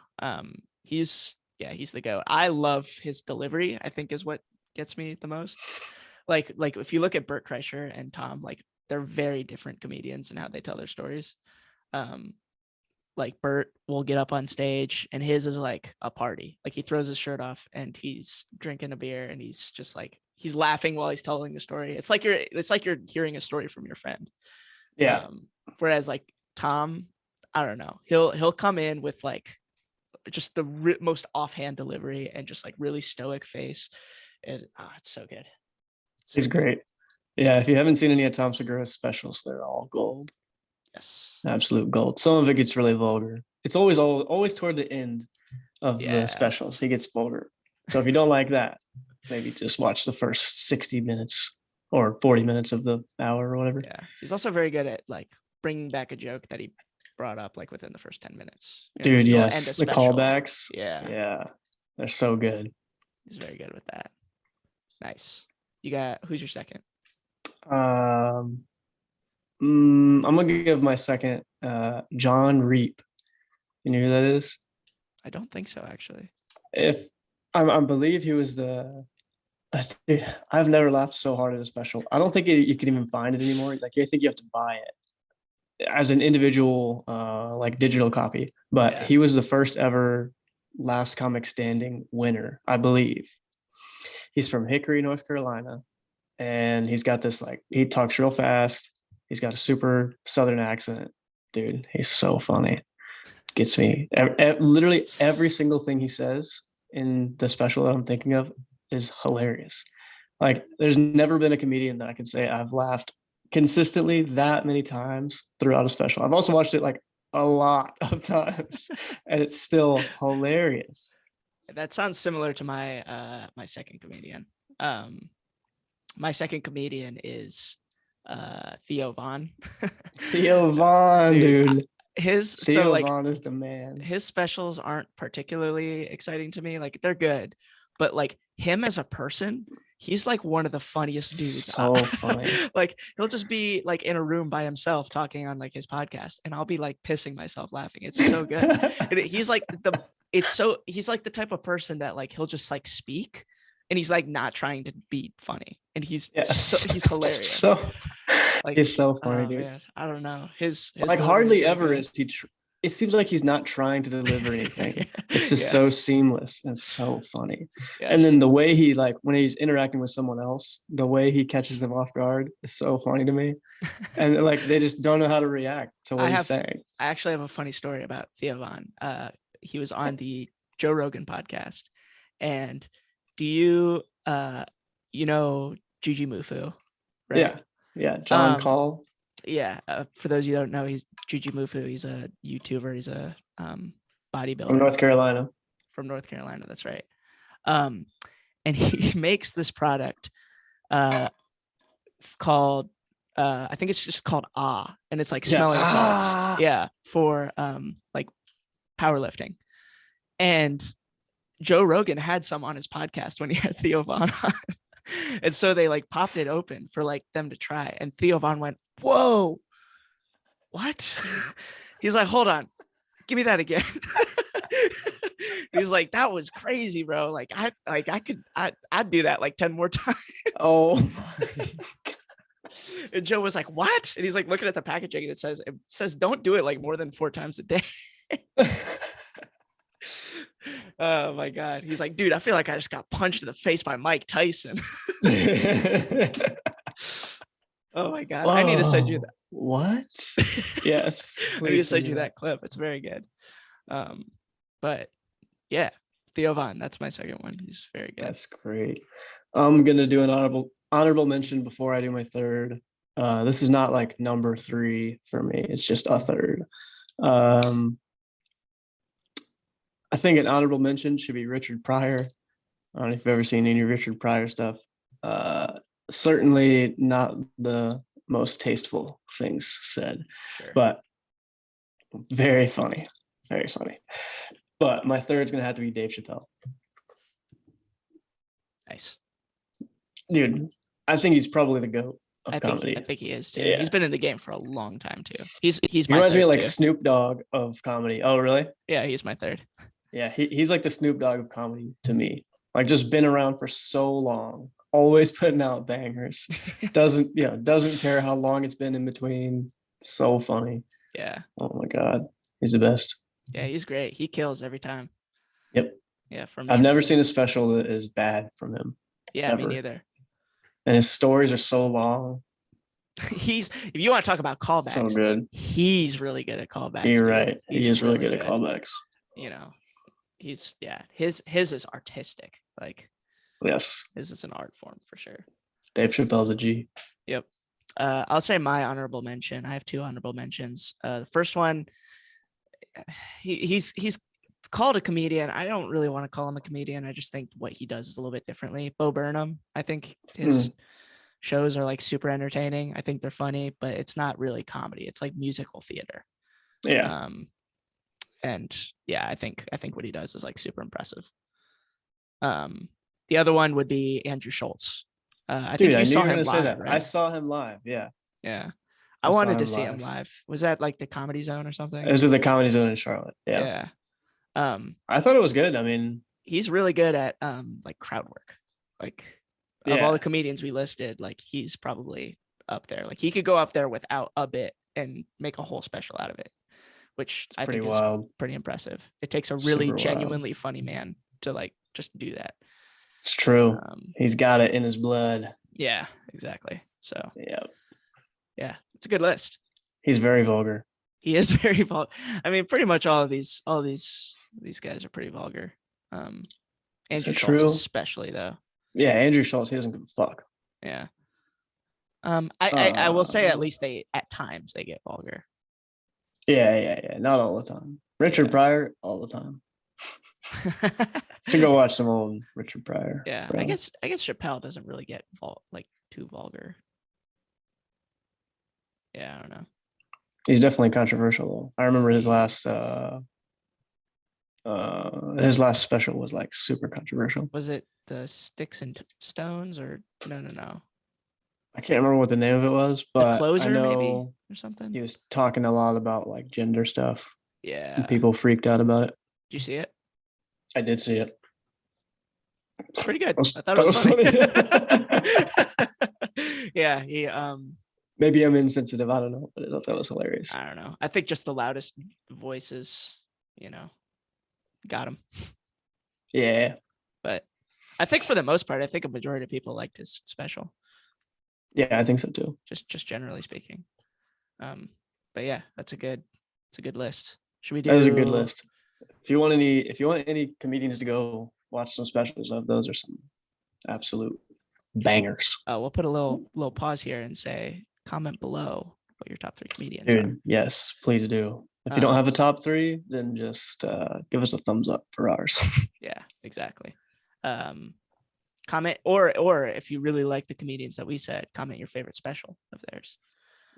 [SPEAKER 2] He's the goat. I love his delivery, I think is what gets me the most. Like if you look at Bert Kreischer and Tom, like they're very different comedians in how they tell their stories. Um, like Bert will get up on stage and his is like a party. Like he throws his shirt off and he's drinking a beer and he's just like he's laughing while he's telling the story. It's like you're hearing a story from your friend.
[SPEAKER 1] Yeah,
[SPEAKER 2] Um, Whereas like Tom, I don't know, he'll come in with like just the most offhand delivery and just like really stoic face. And it's so good. So
[SPEAKER 1] he's
[SPEAKER 2] good.
[SPEAKER 1] great. Yeah, if you haven't seen any of Tom Segura's specials, they're all gold.
[SPEAKER 2] Yes.
[SPEAKER 1] Absolute gold. Some of it gets really vulgar. It's always toward the end of the
[SPEAKER 2] Yeah.
[SPEAKER 1] specials. He gets vulgar. So if you don't like that, maybe just watch the first 60 minutes or 40 minutes of the hour or whatever.
[SPEAKER 2] Yeah. He's also very good at like bringing back a joke that he brought up like within the first 10 minutes.
[SPEAKER 1] Dude,
[SPEAKER 2] He'll end a
[SPEAKER 1] yes. The
[SPEAKER 2] special.
[SPEAKER 1] callbacks.
[SPEAKER 2] Yeah.
[SPEAKER 1] Yeah. They're so good.
[SPEAKER 2] He's very good with that. Nice. You got who's your second?
[SPEAKER 1] Um I'm gonna give my second John Reap. You know who that is?
[SPEAKER 2] I don't think so, actually.
[SPEAKER 1] If I believe he was the dude, I've never laughed so hard at a special. I don't think you can even find it anymore. Like I think you have to buy it as an individual like digital copy. But
[SPEAKER 2] Yeah.
[SPEAKER 1] he was the first ever last comic standing winner, I believe. He's from Hickory, North Carolina, and he's got this like he talks real fast. He's got a super southern accent. Dude, he's so funny. Gets me. Literally every single thing he says in the special that I'm thinking of is hilarious. Like, there's never been a comedian that I can say I've laughed consistently that many times throughout a special. I've also watched it like a lot of times, and it's still hilarious.
[SPEAKER 2] That sounds similar to my second comedian. Um, my second comedian is Theo Vaughn.
[SPEAKER 1] Theo Vaughn,
[SPEAKER 2] Dude,
[SPEAKER 1] dude.
[SPEAKER 2] his so
[SPEAKER 1] Theo
[SPEAKER 2] like
[SPEAKER 1] Vaughn is the man.
[SPEAKER 2] his specials aren't particularly exciting to me. Like they're good, but like him as a person, he's like one of the funniest dudes.
[SPEAKER 1] So funny.
[SPEAKER 2] Like he'll just be like in a room by himself talking on like his podcast, and I'll be like pissing myself laughing. It's so good. And he's like he's like the type of person that like he'll just like speak, and he's like not trying to be funny, and
[SPEAKER 1] Yes.
[SPEAKER 2] he's hilarious.
[SPEAKER 1] So
[SPEAKER 2] Like
[SPEAKER 1] he's so funny,
[SPEAKER 2] oh
[SPEAKER 1] dude.
[SPEAKER 2] man, I don't know his
[SPEAKER 1] Like
[SPEAKER 2] delivery is
[SPEAKER 1] hardly
[SPEAKER 2] so
[SPEAKER 1] ever
[SPEAKER 2] good.
[SPEAKER 1] is he. It seems like he's not trying to deliver anything. It's just
[SPEAKER 2] Yeah.
[SPEAKER 1] so seamless and so funny. And
[SPEAKER 2] Yes.
[SPEAKER 1] then the way he like when he's interacting with someone else, the way he catches them off guard is so funny to me. And like they just don't know how to react to
[SPEAKER 2] I
[SPEAKER 1] what he's
[SPEAKER 2] have
[SPEAKER 1] saying.
[SPEAKER 2] I actually have a funny story about Theo Vaughn. He was on the Joe Rogan podcast, and do you know Gigi Mufu, right?
[SPEAKER 1] Yeah. Yeah. John Call.
[SPEAKER 2] Yeah. For those of you who don't know, he's Gigi Mufu. He's a YouTuber. He's a
[SPEAKER 1] From
[SPEAKER 2] bodybuilder
[SPEAKER 1] North Carolina.
[SPEAKER 2] from North Carolina. That's right. Um, and he makes this product called I think it's just called and it's like
[SPEAKER 1] Yeah.
[SPEAKER 2] smelling salts. Yeah, for like powerlifting. And Joe Rogan had some on his podcast when he had Theo Vaughn on. And so they like popped it open for like them to try. And Theo Vaughn went, "Whoa, what?" He's like, "Hold on, give me that again." He's like, "That was crazy, bro. Like I'd do that like 10 more times."
[SPEAKER 1] Oh.
[SPEAKER 2] And Joe was like, "What?" And he's like looking at the packaging and it says don't do it like more than 4 times a day. Oh my God. He's like, dude, I feel like I just got punched in the face by Mike Tyson. Oh my God. I need to send you
[SPEAKER 1] Oh, what? Yes,
[SPEAKER 2] I need to
[SPEAKER 1] please send
[SPEAKER 2] send
[SPEAKER 1] me
[SPEAKER 2] you
[SPEAKER 1] that.
[SPEAKER 2] that clip. It's very good. But yeah, Theo Von, that's my second one. He's very good.
[SPEAKER 1] That's great. I'm gonna do an honorable mention before I do my third. This is not like number three for me. It's just a third. Um, I think an honorable mention should be Richard Pryor. I don't know if you've ever seen any Richard Pryor stuff. Uh, Certainly not the most tasteful things said,
[SPEAKER 2] Sure.
[SPEAKER 1] but very funny. Very funny. But my third's gonna have to be Dave Chappelle.
[SPEAKER 2] Nice.
[SPEAKER 1] Dude, I think he's probably the GOAT of
[SPEAKER 2] I
[SPEAKER 1] comedy.
[SPEAKER 2] think he is too.
[SPEAKER 1] Yeah.
[SPEAKER 2] He's been in the game for a long time too. He's
[SPEAKER 1] He
[SPEAKER 2] my
[SPEAKER 1] reminds me of
[SPEAKER 2] third
[SPEAKER 1] like
[SPEAKER 2] too.
[SPEAKER 1] Snoop Dogg of comedy. Oh, really?
[SPEAKER 2] Yeah, he's my third.
[SPEAKER 1] Yeah, he's like the Snoop Dogg of comedy to me. Like just been around for so long, always putting out bangers. Doesn't care how long it's been in between. So funny.
[SPEAKER 2] Yeah.
[SPEAKER 1] Oh my God. He's the best.
[SPEAKER 2] Yeah, he's great. He kills every time.
[SPEAKER 1] Yep.
[SPEAKER 2] Yeah, for
[SPEAKER 1] I've
[SPEAKER 2] me.
[SPEAKER 1] never seen a special that is bad from him.
[SPEAKER 2] Yeah, me
[SPEAKER 1] Ever.
[SPEAKER 2] neither.
[SPEAKER 1] And his stories are so long.
[SPEAKER 2] He's if you want to talk about
[SPEAKER 1] So
[SPEAKER 2] callbacks,
[SPEAKER 1] good.
[SPEAKER 2] he's really good at callbacks,
[SPEAKER 1] You're
[SPEAKER 2] dude.
[SPEAKER 1] right.
[SPEAKER 2] He's
[SPEAKER 1] He is really good at callbacks.
[SPEAKER 2] You know, he's his is artistic. Like
[SPEAKER 1] Yes.
[SPEAKER 2] his is an art form for sure.
[SPEAKER 1] Dave Chappelle's a G.
[SPEAKER 2] Yep. I'll say my honorable mention. I have two honorable mentions. The first one, he's called a comedian. I don't really want to call him a comedian. I just think what he does is a little bit differently. Bo Burnham. I think his shows are like super entertaining. I think they're funny, but it's not really comedy. It's like musical theater.
[SPEAKER 1] Yeah.
[SPEAKER 2] And yeah, I think what he does is like super impressive. The other one would be Andrew Schultz. I
[SPEAKER 1] Dude,
[SPEAKER 2] think
[SPEAKER 1] I
[SPEAKER 2] you
[SPEAKER 1] knew you
[SPEAKER 2] saw
[SPEAKER 1] were
[SPEAKER 2] him
[SPEAKER 1] gonna say
[SPEAKER 2] live,
[SPEAKER 1] that. I
[SPEAKER 2] right?
[SPEAKER 1] saw him live. Yeah.
[SPEAKER 2] Yeah. I
[SPEAKER 1] I saw
[SPEAKER 2] wanted to
[SPEAKER 1] him
[SPEAKER 2] see him
[SPEAKER 1] live.
[SPEAKER 2] live. Was that like the Comedy Zone or
[SPEAKER 1] It
[SPEAKER 2] something?
[SPEAKER 1] was at the Comedy Zone in Charlotte. Yeah.
[SPEAKER 2] Yeah.
[SPEAKER 1] I thought it was good. I mean,
[SPEAKER 2] He's really good at like crowd work. Like of all the
[SPEAKER 1] yeah,
[SPEAKER 2] comedians we listed, like he's probably up there. Like he could go up there without a bit and make a whole special out of it, which
[SPEAKER 1] it's
[SPEAKER 2] I
[SPEAKER 1] pretty
[SPEAKER 2] think is
[SPEAKER 1] wild.
[SPEAKER 2] pretty impressive. It takes a really
[SPEAKER 1] Super wild.
[SPEAKER 2] genuinely funny man to like just do that.
[SPEAKER 1] It's true. He's got it in his blood.
[SPEAKER 2] Yeah, exactly. So
[SPEAKER 1] Yeah.
[SPEAKER 2] yeah, it's a good list.
[SPEAKER 1] He's very vulgar.
[SPEAKER 2] He is very vulgar. I mean, pretty much all these guys are pretty vulgar. Andrew Schultz especially though.
[SPEAKER 1] Yeah, Andrew Schultz, he doesn't give a fuck.
[SPEAKER 2] Yeah. I will say at least they at times they get vulgar.
[SPEAKER 1] Yeah. Not all the time. Richard Pryor, all the time. Should go watch some old Richard Pryor.
[SPEAKER 2] Yeah,
[SPEAKER 1] bro.
[SPEAKER 2] I guess Chappelle doesn't really get like too vulgar. Yeah, I don't know.
[SPEAKER 1] He's definitely controversial though. I remember his last special was like super controversial.
[SPEAKER 2] Was it the Sticks and Stones or no?
[SPEAKER 1] I can't remember what the name of it was, but
[SPEAKER 2] The Closer,
[SPEAKER 1] I know
[SPEAKER 2] maybe or something.
[SPEAKER 1] he was talking a lot about like gender stuff.
[SPEAKER 2] Yeah.
[SPEAKER 1] And people freaked out about it.
[SPEAKER 2] Did you see it?
[SPEAKER 1] I did see it.
[SPEAKER 2] It's pretty good. I thought it was funny. Yeah, he
[SPEAKER 1] maybe I'm insensitive. I don't know, but I thought that was hilarious.
[SPEAKER 2] I don't know. I think just the loudest voices, got him.
[SPEAKER 1] Yeah.
[SPEAKER 2] But I think for the most part, I think a majority of people liked his special.
[SPEAKER 1] Yeah, I think so too.
[SPEAKER 2] Just generally speaking. But yeah, it's a good list. Should we do?
[SPEAKER 1] That is a good list. If you want any comedians to go watch some specials of, those are some absolute bangers.
[SPEAKER 2] We'll put a little pause here and say comment below what your top 3 comedians
[SPEAKER 1] Dude,
[SPEAKER 2] are.
[SPEAKER 1] yes, please do. If you don't have a top 3, then just give us a thumbs up for ours.
[SPEAKER 2] Yeah, exactly. Comment or if you really like the comedians that we said, comment your favorite special of theirs.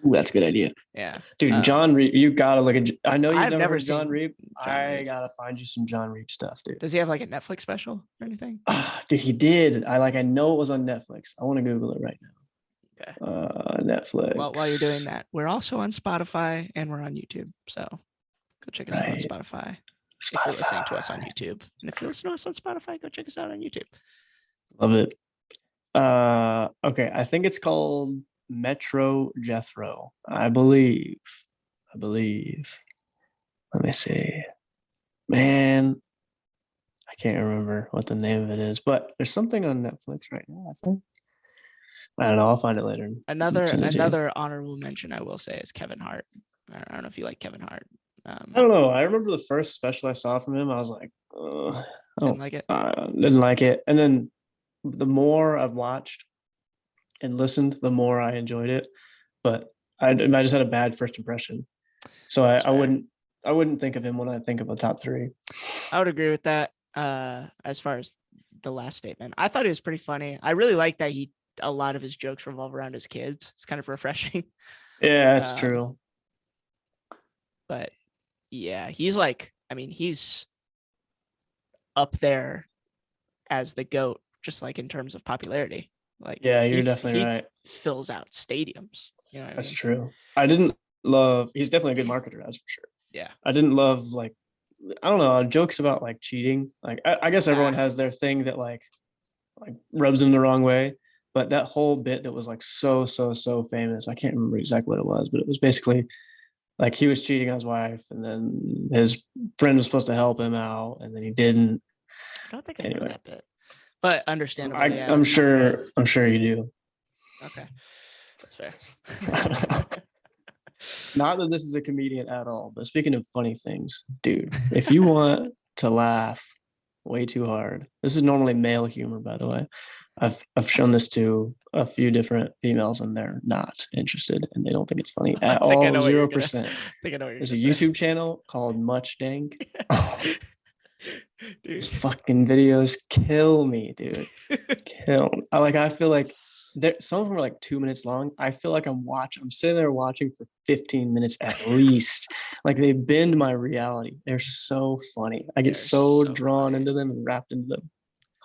[SPEAKER 1] Ooh, that's a good idea.
[SPEAKER 2] Yeah,
[SPEAKER 1] dude. John Reep, you gotta look at. I know you've never heard John Reep. I gotta find you some John Reep stuff, dude.
[SPEAKER 2] Does he have like a Netflix special or anything?
[SPEAKER 1] Dude, he did. I know it was on Netflix. I want to Google it right now. Okay. Netflix.
[SPEAKER 2] Well, while you're doing that, we're also on Spotify and we're on YouTube. So go check us out on Spotify. If you're listening to us on YouTube, and if you're listening to us on Spotify, go check us out on YouTube.
[SPEAKER 1] Love it. Okay, I think it's called Metro Jethro. I believe. Let me see. Man, I can't remember what the name of it is, but there's something on Netflix right now, I think. I don't know. I'll find it later and
[SPEAKER 2] Another
[SPEAKER 1] send it to you.
[SPEAKER 2] another honorable mention I will say is Kevin Hart. I don't know if you like Kevin Hart.
[SPEAKER 1] I don't know. I remember the first special I saw from him. I was like,
[SPEAKER 2] Didn't like it.
[SPEAKER 1] didn't like it. And then the more I've watched and listened, the more I enjoyed it. But I just had a bad first impression, so
[SPEAKER 2] That's fair.
[SPEAKER 1] I wouldn't think of him when I think of a top three.
[SPEAKER 2] I would agree with that. As far as the last statement, I thought it was pretty funny. I really like that a lot of his jokes revolve around his kids. It's kind of refreshing.
[SPEAKER 1] Yeah, that's
[SPEAKER 2] Um,
[SPEAKER 1] true.
[SPEAKER 2] but yeah, he's like, I mean, he's up there as the GOAT, just like in terms of popularity. Like
[SPEAKER 1] Yeah, you're definitely
[SPEAKER 2] he
[SPEAKER 1] right.
[SPEAKER 2] fills out stadiums. You know what I
[SPEAKER 1] That's
[SPEAKER 2] mean?
[SPEAKER 1] true. I didn't love. He's definitely a good marketer, that's for sure.
[SPEAKER 2] Yeah.
[SPEAKER 1] I didn't love like I don't know jokes about like cheating. Like I guess everyone
[SPEAKER 2] Nah.
[SPEAKER 1] has their thing that like rubs them the wrong way. But that whole bit that was like so famous, I can't remember exactly what it was, but it was basically like he was cheating on his wife, and then his friend was supposed to help him out, and then he didn't.
[SPEAKER 2] I don't think I know
[SPEAKER 1] Anyway,
[SPEAKER 2] that bit, but understandable. Yeah,
[SPEAKER 1] I'm sure you do.
[SPEAKER 2] okay, that's fair.
[SPEAKER 1] Not that this is a comedian at all, but speaking of funny things, dude, if you want to laugh way too hard, this is normally male humor, by the way. I've shown this to a few different females and they're not interested and they don't think it's funny
[SPEAKER 2] I
[SPEAKER 1] at
[SPEAKER 2] think I
[SPEAKER 1] all.
[SPEAKER 2] know what you're gonna.
[SPEAKER 1] 0%.
[SPEAKER 2] I think I know what you're
[SPEAKER 1] There's a
[SPEAKER 2] gonna say.
[SPEAKER 1] YouTube channel called Much Dank. Oh, these
[SPEAKER 2] Dude.
[SPEAKER 1] fucking videos kill me, dude. Kill me. I feel like some of them are like 2 minutes long. I feel like I'm sitting there watching for 15 minutes at least. Like they bend my reality. They're so funny. I get
[SPEAKER 2] They're
[SPEAKER 1] so
[SPEAKER 2] so
[SPEAKER 1] drawn
[SPEAKER 2] funny.
[SPEAKER 1] into them and wrapped into them.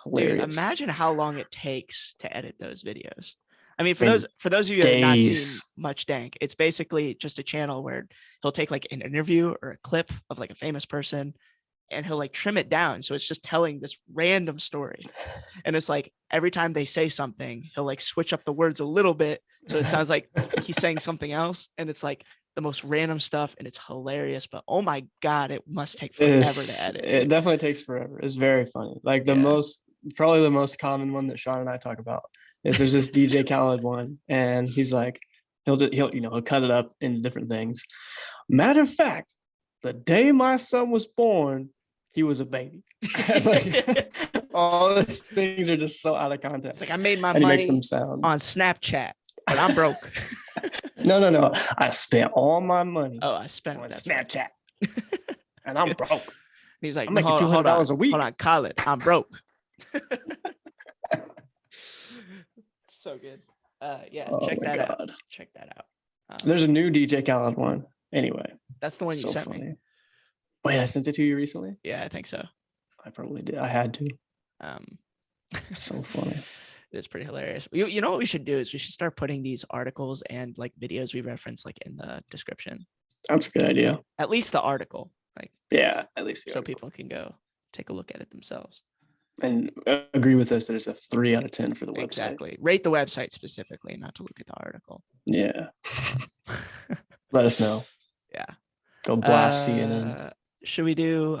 [SPEAKER 2] Dude,
[SPEAKER 1] Hilarious.
[SPEAKER 2] imagine how long it takes to edit those videos. I mean,
[SPEAKER 1] I mean,
[SPEAKER 2] for those of you that have not seen
[SPEAKER 1] days.
[SPEAKER 2] Much Dank, it's basically just a channel where he'll take like an interview or a clip of like a famous person and he'll like trim it down. So it's just telling this random story. And it's like every time they say something, he'll like switch up the words a little bit. So it sounds like he's saying something else. And it's like the most random stuff and it's hilarious. But oh my God, it must take forever to edit,
[SPEAKER 1] It
[SPEAKER 2] dude.
[SPEAKER 1] definitely takes forever. It's very funny. Like
[SPEAKER 2] Yeah.
[SPEAKER 1] probably the most common one that Sean and I talk about is there's this DJ Khaled one, and he's like, he'll cut it up into different things. Matter of fact, the day my son was born, he was a baby. Like, all these things are just so out of context.
[SPEAKER 2] It's like I made my
[SPEAKER 1] and he makes them
[SPEAKER 2] money
[SPEAKER 1] sound
[SPEAKER 2] on Snapchat, but I'm broke.
[SPEAKER 1] no. I spent all my money
[SPEAKER 2] Oh, I spent
[SPEAKER 1] on
[SPEAKER 2] that's
[SPEAKER 1] Snapchat, and I'm broke.
[SPEAKER 2] He's like,
[SPEAKER 1] I'm
[SPEAKER 2] no,
[SPEAKER 1] making
[SPEAKER 2] hold on,
[SPEAKER 1] $200 a week.
[SPEAKER 2] hold on, Khaled, I'm broke. So good. Yeah,
[SPEAKER 1] Oh
[SPEAKER 2] check
[SPEAKER 1] my
[SPEAKER 2] that out.
[SPEAKER 1] God.
[SPEAKER 2] Check that out.
[SPEAKER 1] There's a new DJ Khaled one. Anyway,
[SPEAKER 2] That's the one you
[SPEAKER 1] so
[SPEAKER 2] sent
[SPEAKER 1] funny.
[SPEAKER 2] me.
[SPEAKER 1] Wait, I sent it to you recently?
[SPEAKER 2] Yeah, I think so.
[SPEAKER 1] I probably did. I had to.
[SPEAKER 2] Um,
[SPEAKER 1] So funny.
[SPEAKER 2] It's pretty hilarious. You know what we should do is we should start putting these articles and like videos we reference like in the description.
[SPEAKER 1] That's a good idea.
[SPEAKER 2] At least the article, like
[SPEAKER 1] Yeah, at least
[SPEAKER 2] so people can go take a look at it themselves.
[SPEAKER 1] and agree with us that it's a 3 out of 10 for the website.
[SPEAKER 2] Exactly. Rate the website specifically, not to look at the article.
[SPEAKER 1] Yeah. Let us know.
[SPEAKER 2] Yeah.
[SPEAKER 1] Go blast CNN.
[SPEAKER 2] Should we do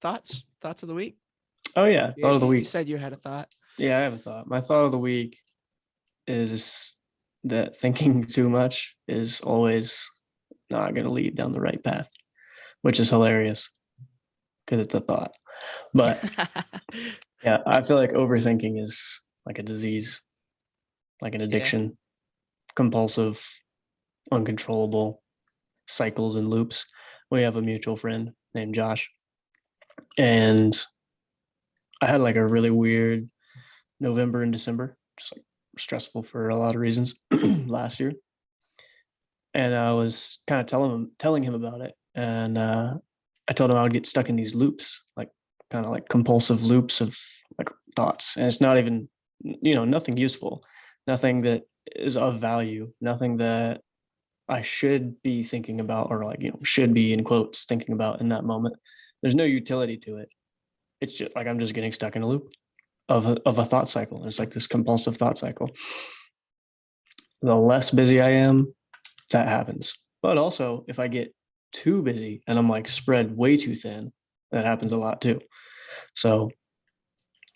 [SPEAKER 2] thoughts of the week?
[SPEAKER 1] Oh yeah, thought of the
[SPEAKER 2] You
[SPEAKER 1] week.
[SPEAKER 2] said you had a thought.
[SPEAKER 1] Yeah, I have a thought. My thought of the week is that thinking too much is always not going to lead down the right path, which is hilarious because it's a thought. But yeah, I feel like overthinking is like a disease, like an addiction, compulsive, uncontrollable cycles and loops. We have a mutual friend named Josh, and I had like a really weird November and December, just like stressful for a lot of reasons last year. And I was kind of telling him about it, and I told him I would get stuck in these loops, like kind of like compulsive loops of like thoughts, and it's not even nothing useful, nothing that is of value, nothing that I should be thinking about or like should be in quotes thinking about in that moment. There's no utility to it. It's just like I'm just getting stuck in a loop of a thought cycle. It's like this compulsive thought cycle. The less busy I am, that happens. But also, if I get too busy and I'm like spread way too thin. That happens a lot too. So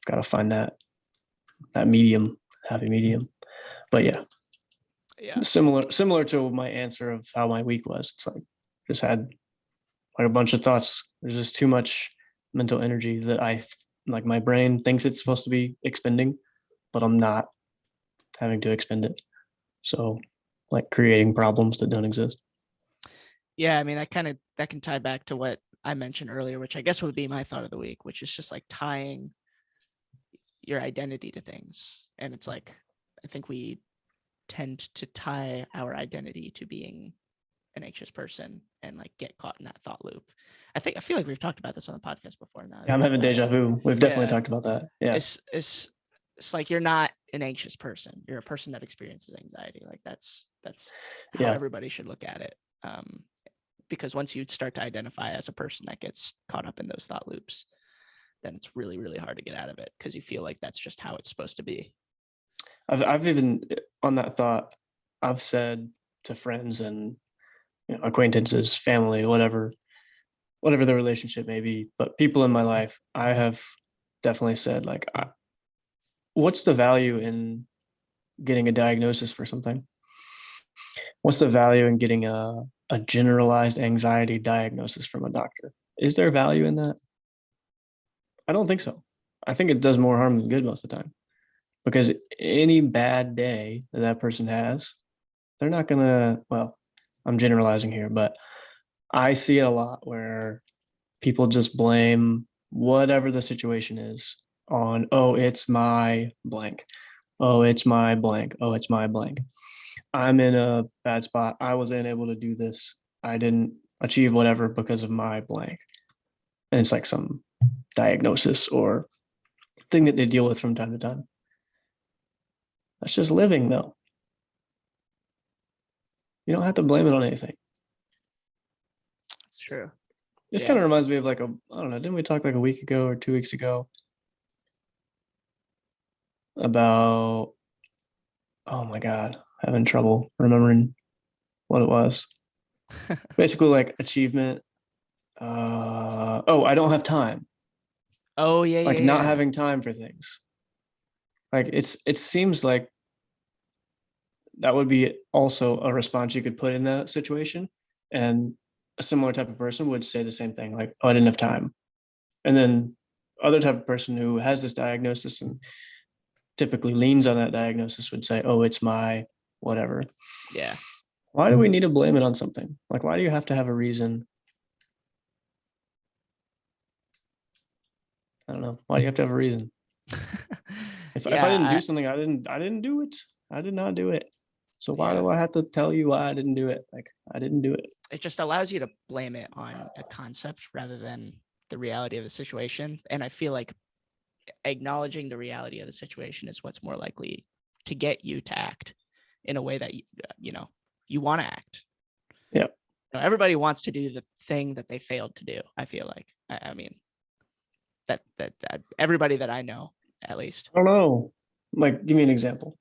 [SPEAKER 1] gotta find that medium, happy medium. But yeah,
[SPEAKER 2] Yeah.
[SPEAKER 1] similar to my answer of how my week was. It's like just had like a bunch of thoughts. There's just too much mental energy that I like my brain thinks it's supposed to be expending, but I'm not having to expend it. So like creating problems that don't exist.
[SPEAKER 2] Yeah, I mean, that can tie back to what I mentioned earlier, which I guess would be my thought of the week, which is just like tying your identity to things. And it's like, I think we tend to tie our identity to being an anxious person and like get caught in that thought loop. I feel like we've talked about this on the podcast before now.
[SPEAKER 1] Yeah, I'm having deja vu. We've definitely
[SPEAKER 2] Yeah.
[SPEAKER 1] talked about that. Yeah.
[SPEAKER 2] It's like you're not an anxious person. You're a person that experiences anxiety. Like that's how
[SPEAKER 1] Yeah.
[SPEAKER 2] everybody should look at it. Because once you start to identify as a person that gets caught up in those thought loops, then it's really, really hard to get out of it because you feel like that's just how it's supposed to be.
[SPEAKER 1] I've even on that thought, I've said to friends and acquaintances, family, whatever the relationship may be, but people in my life, I have definitely said like, what's the value in getting a diagnosis for something? What's the value in getting a generalized anxiety diagnosis from a doctor? Is there value in that? I don't think so. I think it does more harm than good most of the time because any bad day that that person has, they're not gonna, well, I'm generalizing here, but I see it a lot where people just blame whatever the situation is on, oh, it's my blank. Oh, it's my blank. Oh, it's my blank. I'm in a bad spot. I wasn't able to do this. I didn't achieve whatever because of my blank. And it's like some diagnosis or thing that they deal with from time to time. That's just living, though. You don't have to blame it on anything.
[SPEAKER 2] It's true.
[SPEAKER 1] This
[SPEAKER 2] Yeah.
[SPEAKER 1] kind of reminds me of like I don't know, didn't we talk like a week ago or 2 weeks ago about, oh my God, having trouble remembering what it was. Basically, like achievement. Oh, I don't have time.
[SPEAKER 2] Oh yeah,
[SPEAKER 1] Like
[SPEAKER 2] yeah,
[SPEAKER 1] not
[SPEAKER 2] yeah.
[SPEAKER 1] having time for things. Like it seems like that would be also a response you could put in that situation. And a similar type of person would say the same thing, like, oh, I didn't have time. And then other type of person who has this diagnosis and typically leans on that diagnosis would say, oh, it's my whatever.
[SPEAKER 2] Yeah.
[SPEAKER 1] Why do we need to blame it on something? Like, why do you have to have a reason? I don't know. Why do you have to have a reason? If I
[SPEAKER 2] Yeah,
[SPEAKER 1] didn't do something, I didn't do it. I did not do it. So why do I have to tell you why I didn't do it? Like I didn't do it.
[SPEAKER 2] it just allows you to blame it on a concept rather than the reality of the situation. And I feel like acknowledging the reality of the situation is what's more likely to get you to act in a way that you want to act.
[SPEAKER 1] Yeah.
[SPEAKER 2] Everybody wants to do the thing that they failed to do. I feel like, I mean, that everybody that I know, at least.
[SPEAKER 1] I don't know. Like, give me an example.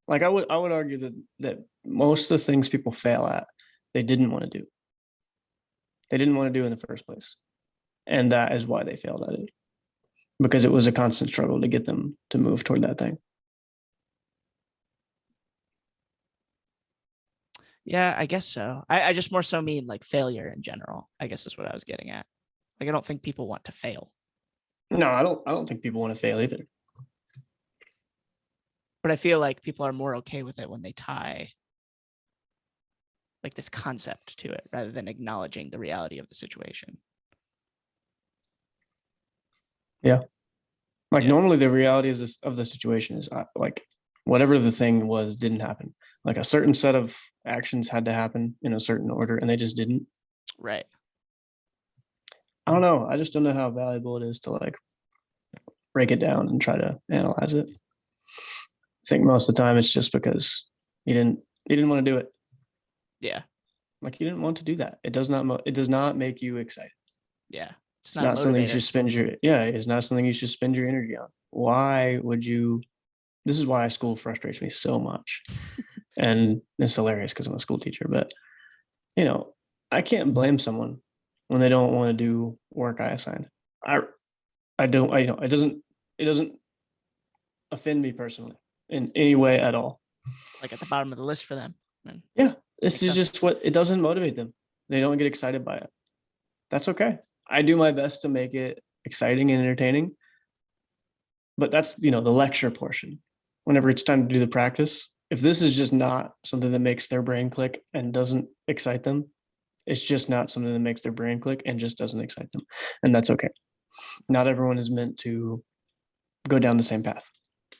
[SPEAKER 1] Like I would argue that most of the things people fail at, they didn't want to do. They didn't want to do in the first place. And that is why they failed at it. Because it was a constant struggle to get them to move toward that thing.
[SPEAKER 2] Yeah, I guess so. I just more so mean like failure in general, I guess is what I was getting at. Like, I don't think people want to fail.
[SPEAKER 1] No, I don't think people want to fail either.
[SPEAKER 2] But I feel like people are more okay with it when they tie like this concept to it rather than acknowledging the reality of the situation.
[SPEAKER 1] Yeah. Like
[SPEAKER 2] Yeah.
[SPEAKER 1] normally the reality is this, of the situation is like whatever the thing was didn't happen. Like a certain set of actions had to happen in a certain order and they just didn't.
[SPEAKER 2] Right.
[SPEAKER 1] I don't know. I just don't know how valuable it is to like break it down and try to analyze it. I think most of the time it's just because you didn't want to do it.
[SPEAKER 2] Yeah.
[SPEAKER 1] Like you didn't want to do that. It does not make you excited.
[SPEAKER 2] Yeah. It's
[SPEAKER 1] It's
[SPEAKER 2] not a
[SPEAKER 1] not something you
[SPEAKER 2] motivator.
[SPEAKER 1] should spend your it's not something you should spend your energy on. Why would you this is why school frustrates me so much. And it's hilarious because I'm a school teacher, but you know, I can't blame someone when they don't want to do work I assigned. I I don't I know it doesn't offend me personally in any way at all.
[SPEAKER 2] Like at the bottom of the list for them. And
[SPEAKER 1] Yeah, this
[SPEAKER 2] makes
[SPEAKER 1] is
[SPEAKER 2] sense.
[SPEAKER 1] just what it doesn't motivate them. They don't get excited by it. That's okay. I do my best to make it exciting and entertaining, but that's the lecture portion. Whenever it's time to do the practice, if this is just not something that makes their brain click and doesn't excite them, it's just not something that makes their brain click and just doesn't excite them. And that's okay. Not everyone is meant to go down the same path.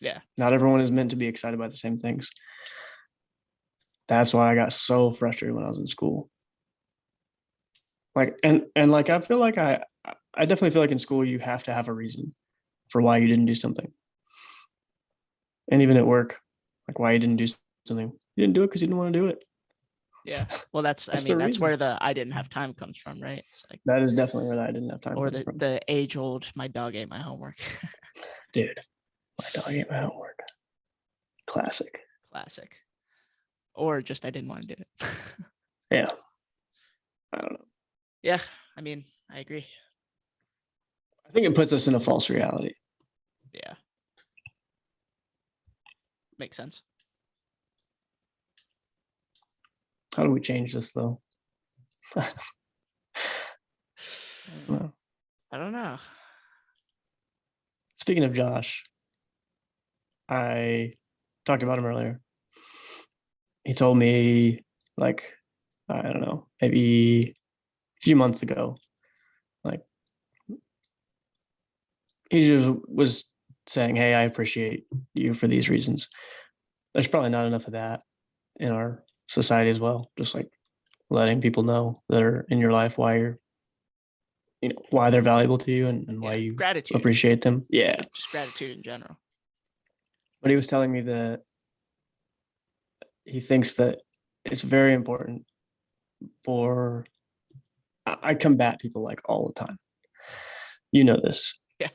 [SPEAKER 2] Yeah.
[SPEAKER 1] Not everyone is meant to be excited by the same things. That's why I got so frustrated when I was in school. Like and like I feel like I definitely feel like in school you have to have a reason for why you didn't do something. And even at work, like why you didn't do something. You didn't do it because you didn't want to do it.
[SPEAKER 2] Yeah. Well, that's
[SPEAKER 1] That's the
[SPEAKER 2] that's
[SPEAKER 1] reason.
[SPEAKER 2] where the I didn't have time comes from, right? It's like,
[SPEAKER 1] That is definitely where I didn't have time
[SPEAKER 2] or
[SPEAKER 1] comes from.
[SPEAKER 2] the age old my dog ate my homework.
[SPEAKER 1] Dude, my dog ate my homework. Classic.
[SPEAKER 2] Classic. Or just I didn't want to do it.
[SPEAKER 1] Yeah. I don't know.
[SPEAKER 2] Yeah, I mean, I agree.
[SPEAKER 1] I think it puts us in a false reality.
[SPEAKER 2] Yeah. Makes sense.
[SPEAKER 1] How do we change this though? No.
[SPEAKER 2] I don't know.
[SPEAKER 1] Speaking of Josh, I talked about him earlier. He told me like, I don't know, maybe a few months ago, like he just was saying, "Hey, I appreciate you for these reasons." There's probably not enough of that in our society as well. Just like letting people know that are in your life why you're, why they're valuable to you and why
[SPEAKER 2] Yeah.
[SPEAKER 1] you
[SPEAKER 2] Gratitude.
[SPEAKER 1] appreciate them. Yeah.
[SPEAKER 2] Just gratitude in general.
[SPEAKER 1] But he was telling me that he thinks that it's very important for I combat people like all the time. You know this.
[SPEAKER 2] Yeah.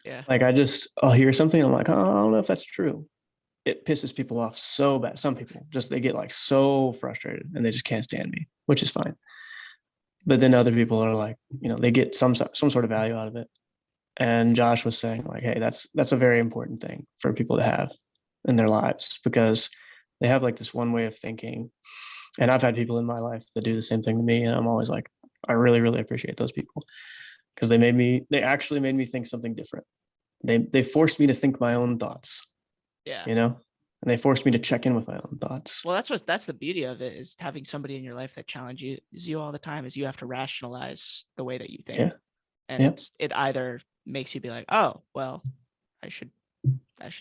[SPEAKER 2] Yeah.
[SPEAKER 1] Like I'll hear something, I'm like, oh, I don't know if that's true. It pisses people off so bad. Some people just they get like so frustrated and they just can't stand me, which is fine. But then other people are like, they get some sort of value out of it. And Josh was saying like, hey, that's a very important thing for people to have in their lives because they have like this one way of thinking. And I've had people in my life that do the same thing to me, and I'm always like, I really, really appreciate those people because they actually made me think something different. They forced me to think my own thoughts,
[SPEAKER 2] Yeah.
[SPEAKER 1] and they forced me to check in with my own thoughts.
[SPEAKER 2] Well, that's the beauty of it, is having somebody in your life that challenges you all the time, is you have to rationalize the way that you think.
[SPEAKER 1] Yeah.
[SPEAKER 2] And
[SPEAKER 1] Yeah.
[SPEAKER 2] it either makes you be like, oh, well, I should